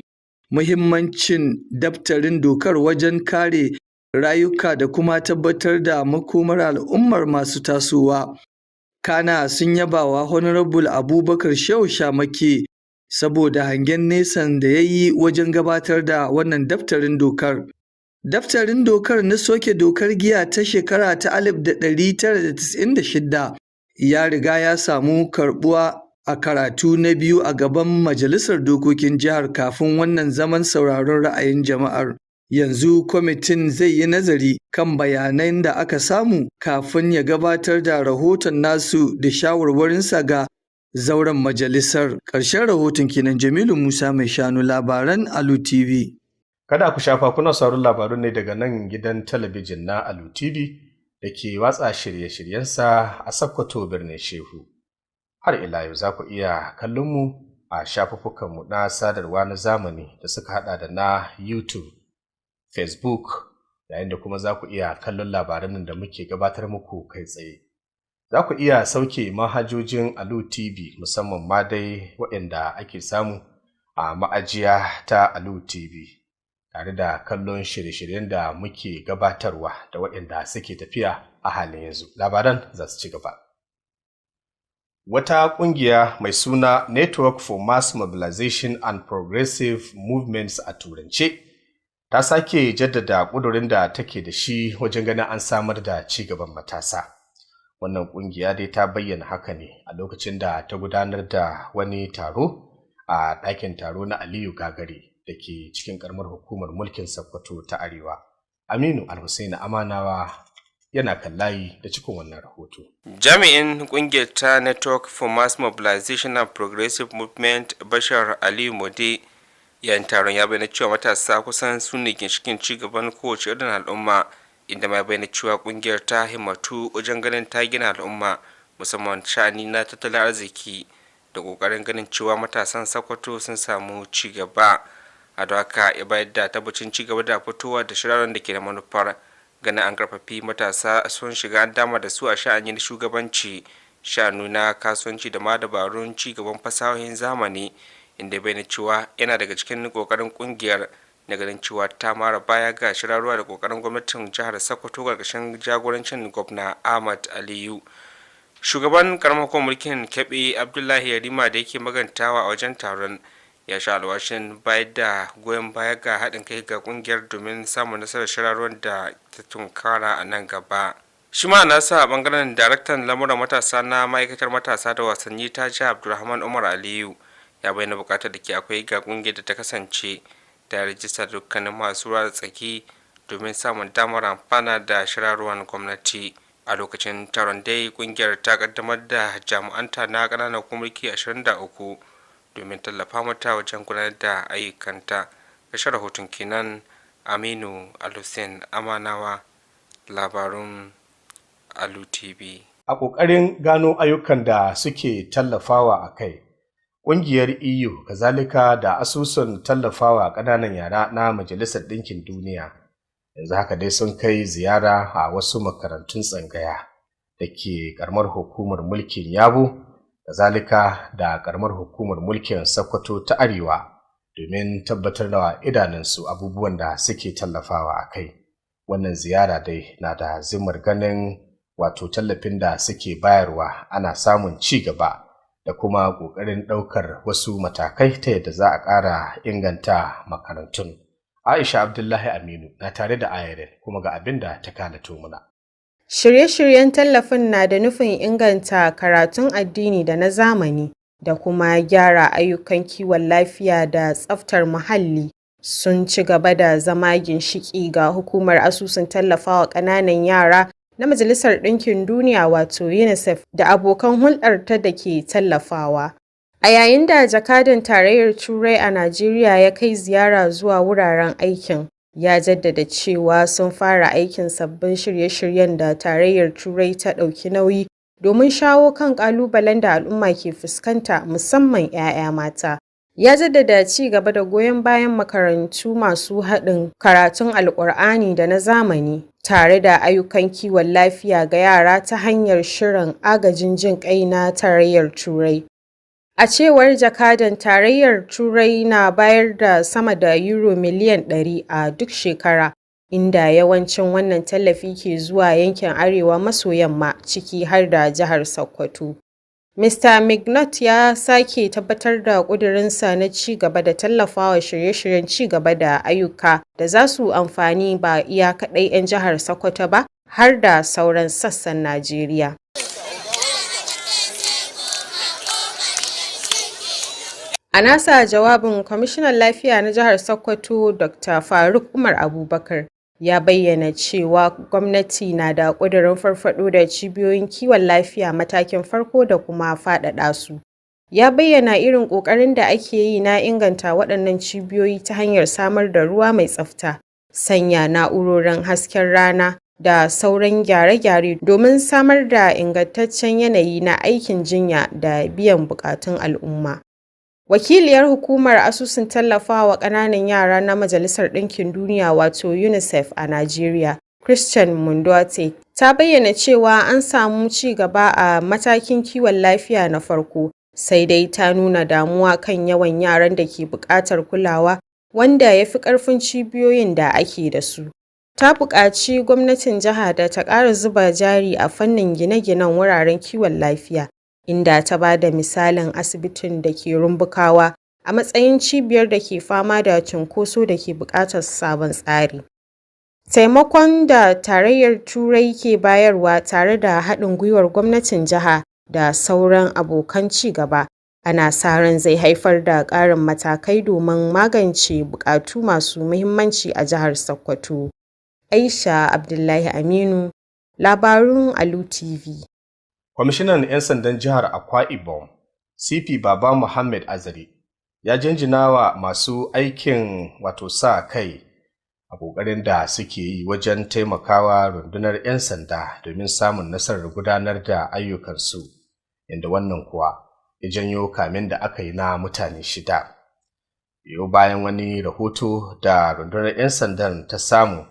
D: muhimmancin daftarin dokar wajen kare rayuka da kuma tabbatar da makomar al'ummar masu tasowa. Kana sun yabawa Honorable Abubakar Shehu Shamake saboda hangen nesan da ya yi wajen gabatar da wannan daftarin dokar. Daftarin dokar na soke dokar giya ta shekara ta 1996 ya riga ya samu karɓuwa a karatu na biyu a gaban Majalisar Dokokin Jihar kafin wannan zaman sauraron ra'ayin jama'ar. Yanzu kwamitin zai yi nazari kan bayanan da aka samu kafin ya gabatar da rahoton nasu da shawarwarinsa ga zauren majalisar. Ƙarshen rahoton kenan. Jamilu Musa Mai Shanu, labaran Alu TV.
N: Kada ku shafa, kuna sauraron labarun ne daga nan gidan talabijin na Alu TV da ke watsa shirye-shiryensa a Sokoto birnin Shehu. Har ila yau za ku iya kallon mu a shafuffukanmu na sadarwa na zamani da suka hada da na YouTube, Facebook, yayin da kuma za ku iya kallon labaran da muke gabatar muku kai tsaye. Za ku iya sauke manhajojin Alu TV musamman ma dai waɗanda ake samu a ma'ajiya ta Alu TV, tare da kallon shirye-shiryen da muke gabatarwa da waɗanda suke tafiya a halin yanzu. Labaran za su ci gaba. Wata ƙungiya mai suna Network for Mass Mobilization and Progressive Movements a Turance ta sake jaddada ƙudurin da take da shi wajen ganin an samar da ci gaban matasa. Wannan ƙungiya dai ta bayyana haka ne a lokacin da ta gudanar da wani taro a ɗakin taro na Aliyu Gagare da ke cikin ƙaramar hukumar mulkin Sokoto ta Arewa. Aminu Alhussaini Amanawa yana kan layi da cikin wannan rahoto.
C: Jami'in ƙungiyar ta Network for Mass Mobilization and Progressive Movement Bashar Aliyu Mode yayin taron ya bayyana cewa matasa kusan su ne ginshikin ci gaban kowace irin al'umma, inda mai bayyana cewa ƙungiyar ta himmatu wajen ganin ta gina al'umma musamman sha'ani na tattalin arziki da ƙoƙarin ganin cewa matasan Sokoto sun samu ci gaba. A da haka ya bayar da tabbacin ci gaba da fitowa da shirarren da ke da manufar ganin an karfafi matasa sun shiga an dama da su a sha'anin shugabanci, sha'anu na kasuwanci da ma dabarun ci gaban fasahohin zamani, inda bayyana cewa yana daga cikin kokarin kungiyar na ganin cewa ta mara baya ga shirarwa da kokarin gwamnatin jihar Sokoto karkashin jagorancin gwamna Ahmad Aliyu. Shugaban karamar hukumar mulkin Kebbi Abdullahi Yarima da yake magantawa a wajen taron ya sha alwashin bayar da goyon baya ga haɗin kai ga ƙungiyar domin samun nasarar shirarwar da ta tunkara a nan gaba. Shi ma nasa a ɓangaren daraktan lamuran matasa na ma'aikatar matasa da wasanni ta jihar Abdulrahman Umar Aliyu ya bayyana buƙatar da ke akwai ga ƙungiyar da ta kasance ta rijista dukkanin masu ruwa da tsaki domin samun damar amfana da shirarwar gwamnati. A lokacin taron dai ƙungiyar ta ƙaddamar da jami'anta na ƙananan hukumomi 23 domin tallafa mata wajen gudanar da ayyukanta. Rashin rahoton kenan. Aminu Alhussaini Amanawa, labarun Alu TV.
N: A ƙoƙarin gano ayyukan da suke tallafawa a kai, ƙungiyar EU kazalika da asusun tallafawa ƙananan yara na Majalisar Ɗinkin Duniya yanzu haka dai sun kai ziyara a wasu makarantun tsangaya da ke ƙaramar hukumar mulkin Yabo kazalika da karamar hukumar mulkin Sokoto ta Arewa domin tabbatar da idanunsu abubuwan da suke tallafawa a kai. Wannan ziyara dai na da zimmar ganin wato tallafin da suke bayarwa ana samun ci gaba da kuma ƙoƙarin ɗaukar wasu matakai ta yadda za a ƙara inganta makarantun. Aisha Abdullahi Aminu na tare da ayarin kuma ga abin da ta kalato muna.
E: Shirye-shiryen tallafin na da nufin inganta karatun addini da na zamani da kuma gyara ayyukan kiwon lafiya da tsaftar muhalli sun ci gaba da zama ginshiƙi ga hukumar asusun tallafawa ƙananan yara na Majalisar Ɗinkin Duniya wato UNICEF da abokan hulɗarta da ke tallafawa. A yayin da jakadan Tarayyar Turai a Najeriya ya kai ziyara zuwa wuraren aikin, ya jaddada cewa sun fara aikin sabbin shirye-shiryen da Tarayyar Turai ta ɗauki nauyi domin shawo kan ƙalubalen da al'umma ke fuskanta musamman 'ya'ya mata. Ya jaddada ci gaba da goyon bayan makarantu masu haɗin karatun Alƙur'ani da na zamani tare da ayyukan kiwon lafiya ga yara ta hanyar shirin agajin jin ƙai na Tarayyar Turai. A cewar jakadan, Tarayyar Turai na bayar da sama da Euro miliyan 100 a duk shekara, inda yawancin wannan tallafi ke zuwa yankin Arewa maso yamma ciki har da jihar Sokoto. Mr. Mignot ya sake tabbatar da ƙudurinsa na ci gaba da tallafawa shirye-shiryen ci gaba da ayyuka da za su amfani ba iya kaɗai 'yan jihar Sokoto ba har da sauran sassan Najeriya. A nasa jawabin, Kwamishinan Lafiya na Jihar Sokoto Dr. Faruk Umar Abubakar ya bayyana cewa gwamnati na da ƙudurin farfaɗo da cibiyoyin kiwon lafiya matakin farko da kuma faɗaɗa su. Ya bayyana irin ƙoƙarin da ake yi na inganta waɗannan cibiyoyi ta hanyar samar da ruwa mai tsafta, sanya na'urorin hasken rana da sauran gyare-gyare domin samar da ingantaccen yanayi na aikin jinya da biyan buƙatun al'umma. Wakiliyar Hukumar Asusun Tallafawa Ƙananan Yara na Majalisar Ɗinkin Duniya wato UNICEF a Najeriya, Christian Munduate, ta bayyana cewa an samu ci gaba a matakin kiwon lafiya na farko, sai dai ta nuna damuwa kan yawan yaran da ke buƙatar kulawa wanda ya fi ƙarfin cibiyoyin da ake da su. Ta buƙaci gwamnatin jiha da ta ƙara zuba jari a fannin gine-ginen wuraren kiwon lafiya, inda ta ba da misalin asibitin da ke Rumbukawa a matsayin cibiyar da ke fama da cunkoso da ke buƙatar sabon tsari. Taimakon da Tarayyar Turai ke bayarwa tare da haɗin gwiwar gwamnatin jiha da sauran abokan ci gaba, ana sa ran zai haifar da ƙarin matakai domin magance buƙatu masu muhimmanci a jihar Sokoto. Aisha Abdullahi Aminu, labarun Alu Tv.
N: Kwamishinan 'yan sandan jihar Akwa Ibom, CP Baba Muhammad Azari, ya jinjina wa masu aikin sa kai a ƙoƙarin da suke yi wajen taimakawa rundunar 'yan sanda domin samun nasarar gudanar da ayyukansu, inda wannan kuwa ya janyo kamin da aka yi na mutane 6. Yau bayan wani rahoto da rundunar 'yan sandan ta samu,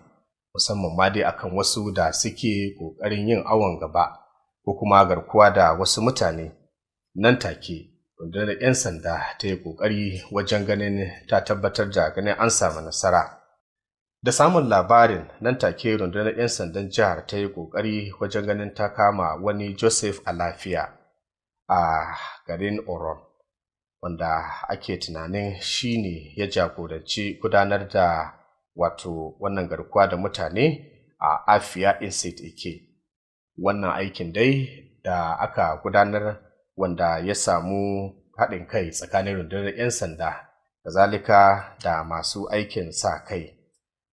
N: musamman ma dai akan wasu da suke ƙoƙarin yin awon gaba ko kuma garkuwa da wasu mutane, nan take rundunar 'yan sanda ta yi ƙoƙari wajen ganin ta tabbatar da ganin an samu nasara. Da samun labarin, nan take rundunar 'yan sandan jihar ta yi ƙoƙari wajen ganin ta kama wani Joseph a lafiya a garin Oron, wanda ake tunanin shi ne ya jagoranci gudanar da wannan garkuwa da mutane a Afia Insit Ike. Wannan aikin dai da aka gudanar wanda ya samu haɗin kai tsakanin rundunar 'yan sanda kazalika da masu aikin sa kai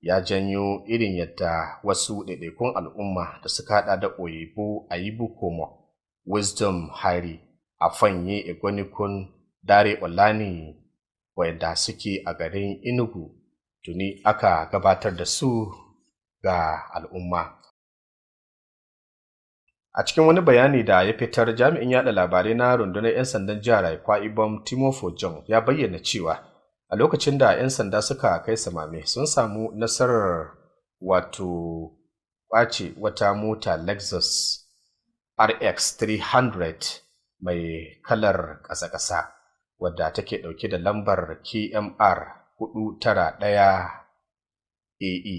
N: ya janyo irin yadda wasu ɗaiɗaikun al'umma da suka haɗa da Oyibo Ayibukomo, Wisdom Hari, Afanye Egwenikun, Dare Olani, wanda suke a garin Enugu, tuni aka gabatar da su ga al'umma. A cikin wani bayani da ya fitar, jami'in yada labarai na rundunar 'yan sandan jihar Akwa Ibom Timofo John ya bayyana cewa a lokacin da 'yan sanda suka kai samame sun samu nasarar kwace wata mota Lexus RX 300 mai kalar ƙasa-ƙasa wadda take ɗauke da lambar KMR 491 AE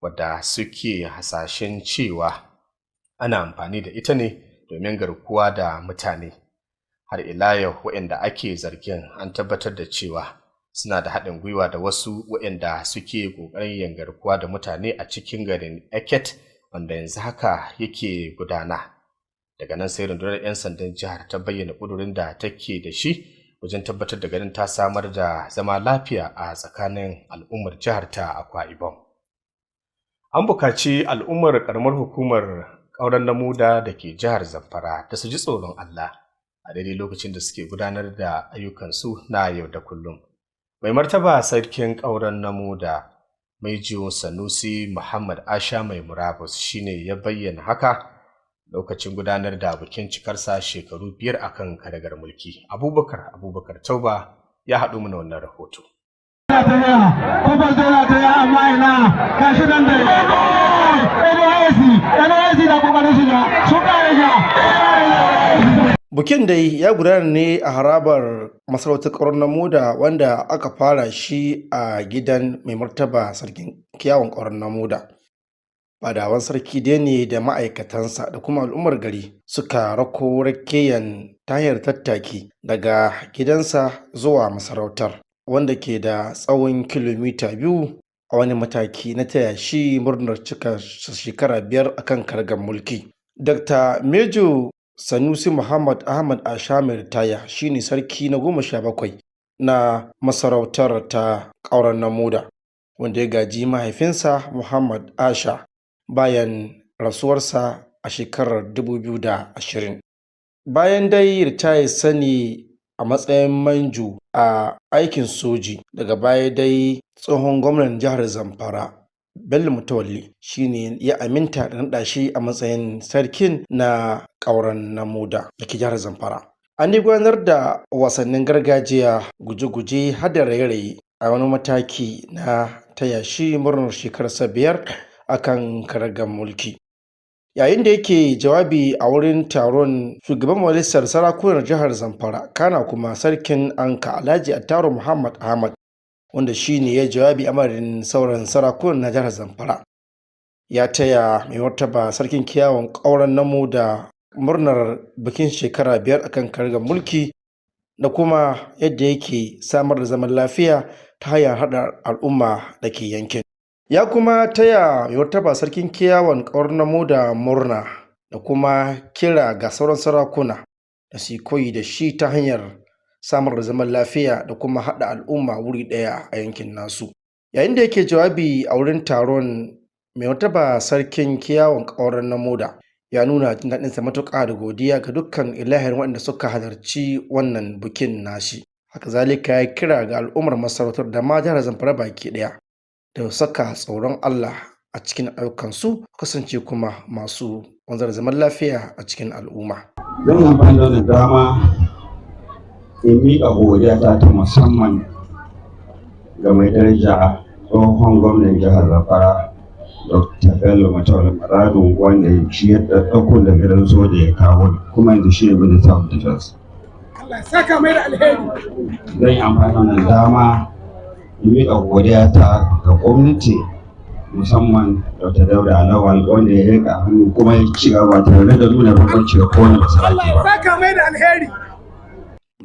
N: wadda suke hasashen cewa ana amfani da ita ne domin garkuwa da mutane. Har ila yau waɗanda ake zargin an tabbatar da cewa suna da haɗin gwiwa da wasu waɗanda suke ƙoƙarin yin garkuwa da mutane a cikin garin Eket wanda yanzu haka yake gudana. Daga nan sai rundunar 'yan sandan jihar ta bayyana ƙudurin da take da shi wajen tabbatar da ganin ta samar da zama lafiya a tsakanin al'ummar jihar ta Akwa Ibom. An buƙaci al'ummar ƙaramar hukumar Ƙauren Namuda da ke jihar Zamfara da su ji tsoron Allah a daidai lokacin da suke gudanar da ayyukansu na yau da kullum. Mai martaba sarkin Ƙauren Namuda Maijo Sanusi Muhammad Asha mai murabus shine ya bayyana haka lokacin gudanar da bikin cikarsa shekaru 5 akan karagar mulki. Abubakar Tauba ya haɗu mana wannan rahoto.
I: Bukin dai ya gudana ne a harabar masarautar Ƙauren Namuda wanda aka fara shi a gidan mai martaba sarkin kyawun Ƙauren Namuda. Fadawan sarki dai ne da ma'aikatansa da kuma al'ummar gari suka rako rakeyan tayar tattaki daga gidansa zuwa masarautar wanda ke da tsawon kilomita 2 a wani mataki na taya shi murnar cika shekara 5 akan karagar mulki. Dr. Mejo Sanusi Muhammad Ahmad Asha mai ritaya shine sarki na 17 na masarautar ta Ƙauren Namuda wanda ya gaji mahaifinsa Muhammad Asha bayan rasuwarsa a shekarar 2020. Bayan dai ritaya sani a matsayin manju a aikin soji, daga baya dai tsohon gwamnan jihar Zamfara Bello Mutawalli shine ya aminta da naɗa shi a matsayin sarkin na Ƙauren Namuda da ke jihar Zamfara. An yi gudanar da wasannin gargajiya, guje-guje har da raye-raye a wani mataki na taya shi murnar shekararsa 5 akan karagar mulki. Yayin da yake jawabi a wurin taron, shugaban majalisar sarakunan jihar Zamfara kana kuma sarkin Anka Alhaji Attaru Muhammad Ahmad wanda shine ya jawabi a madadin sauran sarakunan na jihar Zamfara ya taya mai martaba sarkin kyawun Ƙauren Namuda murnar bikin shekara 5 akan karagar mulki da kuma yadda yake samar da zaman lafiya ta hanyar haɗa al'umma da ke yankin. Ya kuma taya mai martaba sarkin kyawun Ƙauren Namuda murna da kuma kira ga sauran sarakuna da su koyi da shi ta hanyar samar da zaman lafiya da kuma haɗa al'umma wuri ɗaya a yankin nasu. Yayin da yake jawabi a wurin taron, mai martaba sarkin kyawun Ƙauren Namuda ya nuna jin daɗinsa matuƙa da godiya ga dukkan ilahirin waɗanda suka halarci wannan bikin nashi. Haka zalika ya kira ga al'ummar masarautar da ma jihar Zamfara baki ɗaya da saka tsoron Allah a cikin ayyukansu, kasance kuma masu wanzar zaman lafiya a cikin al'umma.
P: Zan yi amfani da wannan dama in miƙa godiya ta musamman ga mai daraja tsohon gwamnan jihar Zamfara Dr. Bello Matawalle Maradu wanda shi ya ɗauko da gidan soja ya kawo kuma yanzu shi ne Minister of Defense. Allah ya saka mai da alheri. Zan yi amfani da wannan dama in miƙa godiya ta ga gwamnati musamman Dr. Dauda Lawal wanda ya rika hannu kuma ya ci gaba tare da nuna bambanci ga kowane masarauta ba. Saka mai da alheri.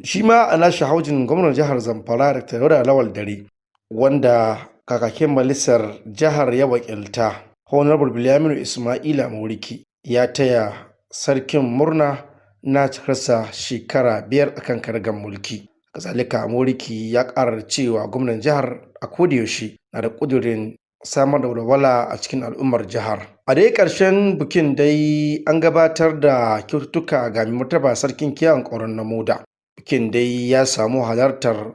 I: Shi ma a nashi haujin gwamnan jihar Zamfara Dr. Dauda Lawal Dare wanda kakakin majalisar jihar ya wakilta Honorable Bilyaminu Ismaila Mauriki ya taya sarkin murna na cikarsa shekara 5 akan karagar mulki. Kazalika Mauriki ya ƙarar cewa gwamnan jihar a kodayaushe na da ƙudurin samar da walwala a cikin al'ummar jihar. A dai ƙarshen bikin dai an gabatar da kyaututtuka ga mai martaba sarkin kyawun Ƙauren Namuda. Bikin dai ya samu halartar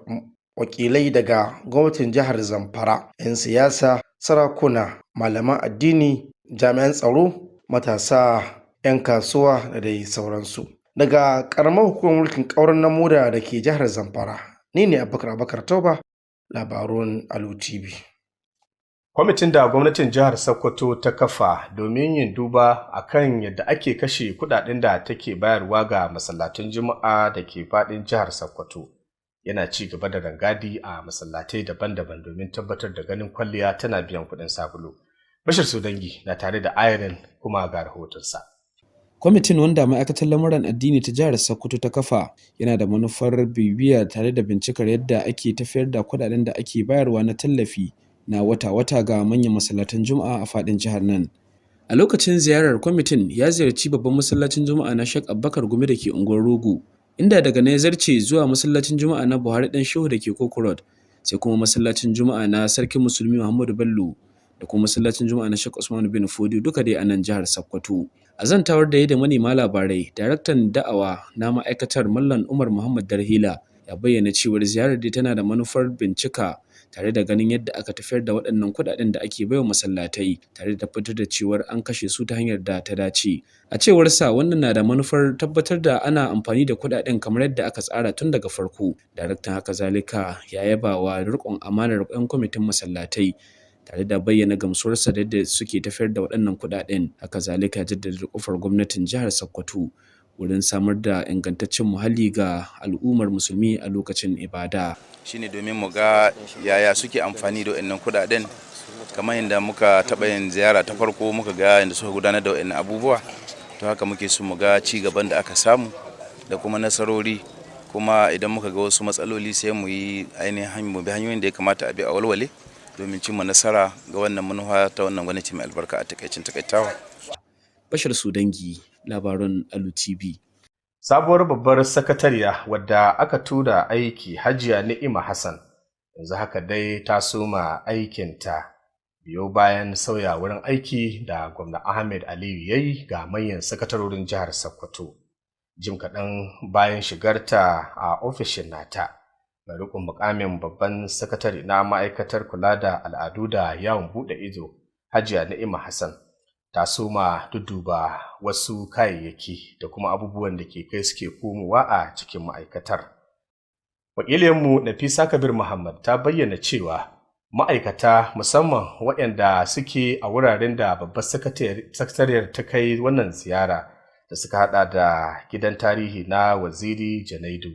I: wakilai daga gwamnatin jihar Zamfara, 'yan siyasa, sarakuna, malaman addini, jami'an tsaro, matasa, 'yan kasuwa da dai sauransu. Daga ƙaramar hukumar mulkin Ƙauren Namuda da ke jihar Zamfara, ni ne Abubakar Tauba, labarun Alu Tv.
N: Kwamitin da gwamnatin jihar Sokoto ta kafa domin yin duba akan yadda ake kashe kudaden da take bayarwa ga masallatan Juma'a da ke faɗin jihar Sokoto yana ci gaba da rangadi a masallatai daban-daban domin tabbatar da ganin kwalliya tana biyan kuɗin sabulu. Bashir Sodangi na tare da ayarin kuma ga rahotonsa.
J: Kwamitin wanda ma'aikatar lamuran addini ta jihar Sokoto ta kafa yana da manufar bibiya tare da bincikar yadda ake tafiyar da kuɗaɗen da ake bayarwa na tallafi na wata-wata ga manyan masallatan Juma'a a faɗin jihar nan. A lokacin ziyarar kwamitin ya ziyarci babban masallacin Juma'a na Sheikh Abubakar Gumi da ke unguwar Rogo, inda daga nan ya zarce zuwa masallacin Juma'a na Buhari Dan Shehu da ke Koko Road, sai kuma masallacin Juma'a na Sarkin Musulmi Muhammadu Bello da kuma masallacin Juma'a na Sheikh Usman bin Fodi duka dai a nan jihar Sokoto. A zantawar da ya da manema labarai, daraktan da'awa na ma'aikatar Mallam Umar Muhammad Darhila ya bayyana cewar ziyarar dai tana da manufar bincika tare da ganin yadda aka tafiyar da waɗannan kuɗaɗen da ake baiwa masallatai tare da tabbatar da cewar an kashe su ta hanyar da ta dace. A cewar sa wannan na da manufar tabbatar da ana amfani da kuɗaɗen kamar yadda aka tsara tun daga farko. Daraktan haka zalika ya yaba wa riƙon amanar 'yan kwamitin masallatai tare da bayyana gamsuwarsa da yadda suke tafiyar da waɗannan kuɗaɗen. Haka zalika jaddada ƙofar gwamnatin jihar Sokoto wurin samar da ingantaccen muhalli ga al'ummar musulmi a lokacin ibada.
Q: Shine domin mu ga yaya suke amfani da waɗannan kuɗaɗen, kamar yadda muka taɓa yin ziyara ta farko muka ga yadda suka gudanar da waɗannan abubuwa, to haka muke so mu ga ci gaban da aka samu da kuma nasarori, kuma idan muka ga wasu matsaloli sai mu yi ainihin mu bi hanyoyin da ya kamata a bi a walwale domin cimma nasara ga wannan manufa ta wannan gwamnati mai albarka a takaicin takaitawa.
J: Bashir Sudangi, labarun Alu Tv.
N: Sabuwar babbar sakatariya wadda aka tura aiki Hajiya Ni'ima Hassan yanzu haka dai ta soma aikinta biyo bayan sauya wurin aiki da gwamna Ahmed Aliyu yayi ga manyan sakatarorin jihar Sokoto. Jim kaɗan bayan shigarta a ofishin nata, mai riƙon mukamin babban sakatare na ma'aikatar kula da al'adu da yawon buɗe ido Hajiya Ni'ima Hassan ta soma dudduba wasu kayayyaki da kuma abubuwan da ke kai suke komowa a cikin ma'aikatar. Wakilinmu Nafisa Kabir Muhammad ta bayyana cewa ma'aikata musamman waɗanda suke a wuraren da babbar sakatariyar ta kai wannan ziyara da suka hada da gidan tarihi na Waziri Janaidu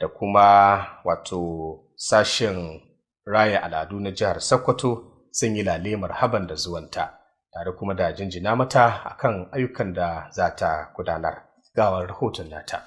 N: da kuma wato sashen raya al'adu na jihar Sokoto sun yi lalemar haban da zuwanta, tare kuma da jinjina mata akan ayyukan da za ta gudanar. Gawar rahoton nata.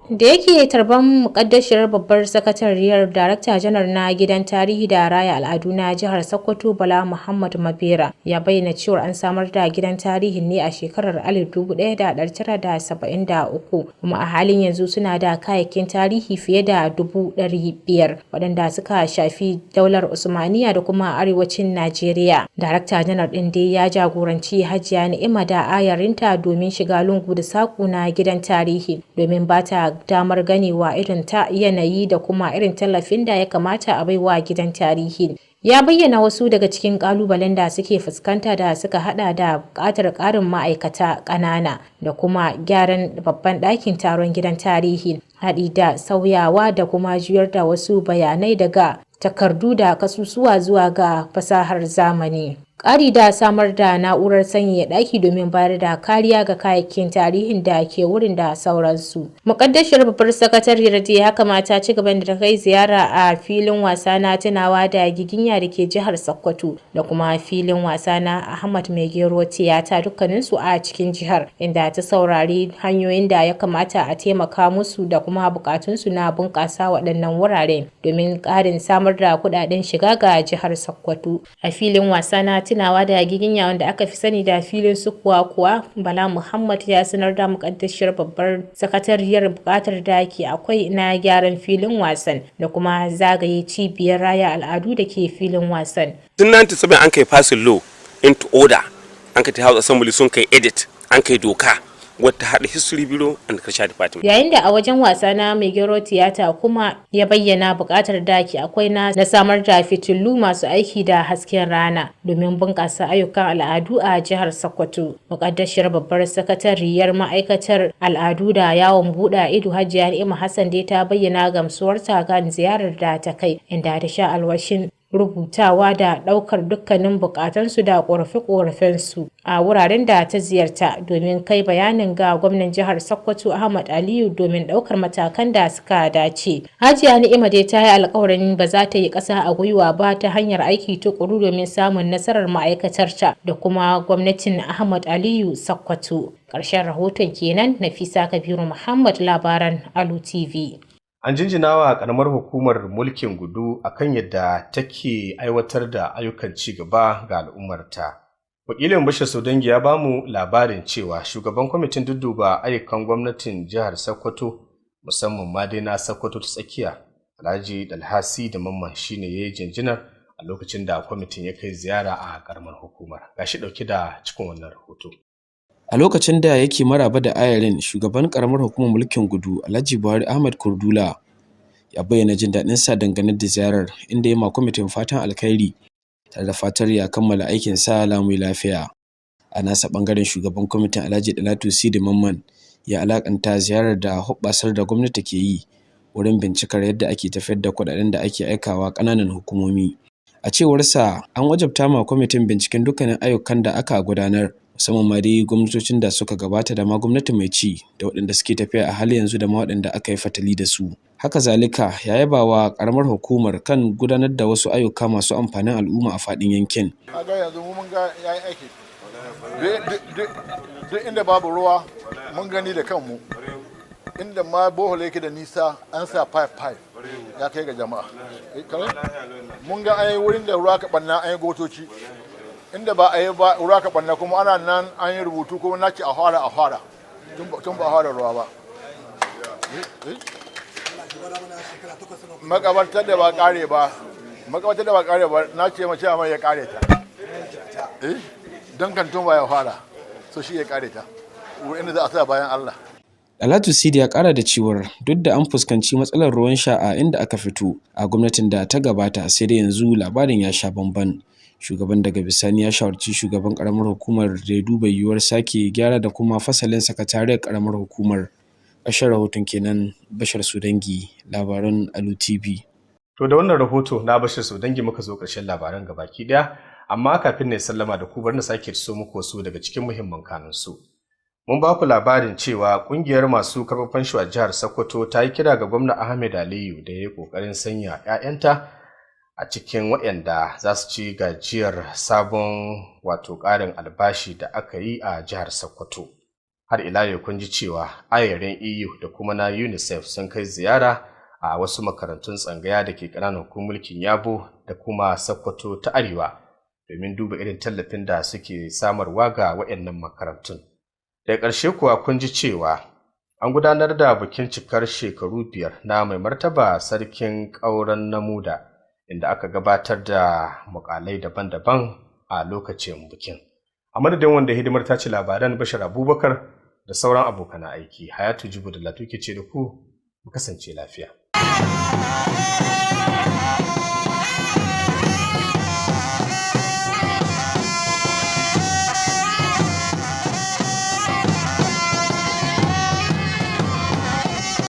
K: Da yake tarban mukaddashiyar babbar sakatariyar Darakta Janar na gidan tarihi da raya al'adu na jihar Sokoto Bala Muhammad Mabera ya bayyana cewa an samar da gidan tarihin ne a shekarar 1973 kuma a halin yanzu suna da kayayyakin tarihi fiye da 500 waɗanda suka shafi daular Usmaniya da kuma arewacin Najeriya. Darakta Janar ɗin dai ya jagoranci Hajiya Ni'ima da ayarinta domin shiga lungu da saƙo na gidan tarihi domin bata damar ganewa irin ta yanayi da kuma irin tallafin da ya kamata a baiwa gidan tarihi. Ya bayyana wasu daga cikin kalubalen da suke fuskanta da suka hada da buƙatar ƙarin ma'aikata ƙanana da kuma gyaran babban ɗakin taron gidan tarihi, haɗi da sauyawa da kuma juyar da wasu bayanai daga takardu da kasusuwa zuwa ga fasahar zamani. Ƙari da samar da na'urar sanyaya ɗaki domin bayar da kariya ga kayayyakin tarihin da ke wurin da sauransu. Muƙaddashiyar babbar sakatariyar da ya kamata ci gaban da ta kai ziyara a filin wasa na tunawa da giginya da ke jihar Sokoto da kuma filin wasa na Ahmad Mai Gero Tiyata, dukkaninsu a cikin jihar, inda ta saurari hanyoyin da ya kamata a taimaka musu da kuma buƙatunsu na bunƙasa waɗannan wurare domin ƙarin samar da kuɗaɗen shiga ga jihar Sokoto. A filin wasa na tunawa da giginya wanda aka fi sani da filin sukuwa kuwa, Bala Muhammad ya sanar da mukaddashiyar babbar sakatariyar bukatar da ke akwai na gyaran filin wasan da kuma zagaye cibiyar raya al'adu da ke filin wasan.
L: Tun 97 an kai passing law into order, an kai House Assembly sun kai edit, an kai doka wata haɗa history bureau and culture department.
K: Yayin da a wajen wasa na Mai Gero Tiyata kuma ya bayyana buƙatar da ke akwai na samar da fitilu masu aiki da hasken rana domin bunƙasa ayyukan al'adu a jihar Sokoto. Muƙaddashiyar babbar sakatariyar ma'aikatar al'adu da yawon buɗe ido Hajiya Ni'ima Hassan dai ta bayyana gamsuwarta kan ziyarar da ta kai, inda ta sha alwashin rubutawa da ɗaukar dukkanin bukatunsu da ƙorafe-ƙorafensu a wuraren da ta ziyarta domin kai bayanin ga gwamnan jihar Sokoto Ahmad Aliyu domin ɗaukar matakan da suka dace. Hajiya Ni'ima dai ta yi alƙawarin ba za ta yi ƙasa a gwiwa ba ta hanyar aiki tuƙuru domin samun nasarar ma'aikatarta da kuma gwamnatin Ahmad Aliyu Sokoto. Ƙarshen rahoton kenan, Nafisa Kabiru Muhammad, labaran Alu TV.
N: An jinjina wa karamar hukumar mulkin Gudu akan yadda take aiwatar da ayyukan ci gaba ga al'ummarta. Wakilin Bashir Sodangi ya bamu labarin cewa shugaban kwamitin dudduba ayyukan gwamnatin jihar Sokoto, musamman ma dai na Sokoto ta tsakiya, Alhaji Dalhasi da Mamman shine yayi jinjinar a lokacin da kwamitin ya kai ziyara a karamar hukumar. Gashi dauke da cikin wannan rahoto.
J: A lokacin da yake maraba da ayarin, shugaban karamar hukumar mulkin Gudu Alhaji Buhari Ahmad Kurdula ya bayyana jin daɗin sa dangane da ziyarar, inda ya ma kwamitin fatan alkhairi tare da fatar ya kammala aikin sa lamu lafiya. A nasa bangaren shugaban kwamitin Alhaji Dalatu Sidi Mamman ya alakanta ziyarar da hoɓɓasar da gwamnati ke yi wurin bincikar yadda ake tafiyar da kuɗaɗen da ake aikawa ƙananan hukumomi. A cewar sa, an wajabta ma kwamitin binciken dukkanin ayyukan da aka gudanar, musamman ma dai gwamnatocin da suka gabata da ma gwamnati mai ci, da waɗanda suke tafiya a hali yanzu da ma waɗanda aka yi fatali da su. Haka zalika ya yaba wa ƙaramar hukumar kan gudanar da wasu ayyuka masu amfanin al'umma a faɗin yankin.
M: Kaga yanzu mun ga yayi aiki. Duk inda babu ruwa mun gani da kanmu. Inda ma bohol yake da nisa an sa pipe ya kai ga jama'a. Mun ga ai wurin da ruwa ka banna an yi gotoci. Inda ba a yi ba ruwa ka banna kuma ana nan an yi rubutu kuma na ce a fara tun ba a fara ruwa ba. Makabartar da ba kare ba na ce mace amma ya kare ta. Don kantun ba ya fara so shi ya kare ta inda za a sa bayan Allah.
J: Dalatu Sidi ya kara da cewar duk da an fuskanci matsalar ruwan sha a inda aka fito a gwamnatin da ta gabata, sai da yanzu labarin ya sha bamban. Shugaban daga bisani ya shawarci shugaban karamar hukumar da ya duba yiwuwar sake gyara da kuma fasalin sakatariyar karamar hukumar. Ƙarshen rahoton kenan. Bashir Sodangi, labaran Alu TV.
N: To da wannan rahoto na Bashir Sodangi muka zo ƙarshen labaran gabaki daya, amma kafin ne sallama da ku, bari na sake so muku wasu daga cikin muhimman kanun su. Mun ba ku labarin cewa kungiyar masu karɓar fansho a jihar Sokoto ta yi kira ga gwamna Ahmed Aliyu da ya yi ƙoƙarin sanya 'ya'yanta a cikin waɗanda za su ci gajiyar sabon ƙarin albashi da aka yi a jihar Sokoto. Har ila yau kun ji cewa ayarin EU da kuma na UNICEF sun kai ziyara a wasu makarantun tsangaya da ke ƙananan hukumar mulkin Yabo da kuma Sokoto ta Arewa domin duba irin tallafin da suke samarwa ga waɗannan makarantun. Daga ƙarshe kuwa kun ji cewa an gudanar da bikin cikar shekaru 5 na mai martaba sarkin ƙauren Namuda, inda aka gabatar da muƙalai daban-daban a lokacin bikin. A madadin wanda hidimar ta ci labaran Bashir Abubakar da sauran abokan aiki, Hayatu Jibu da Latuke ce da ku, mu kasance lafiya.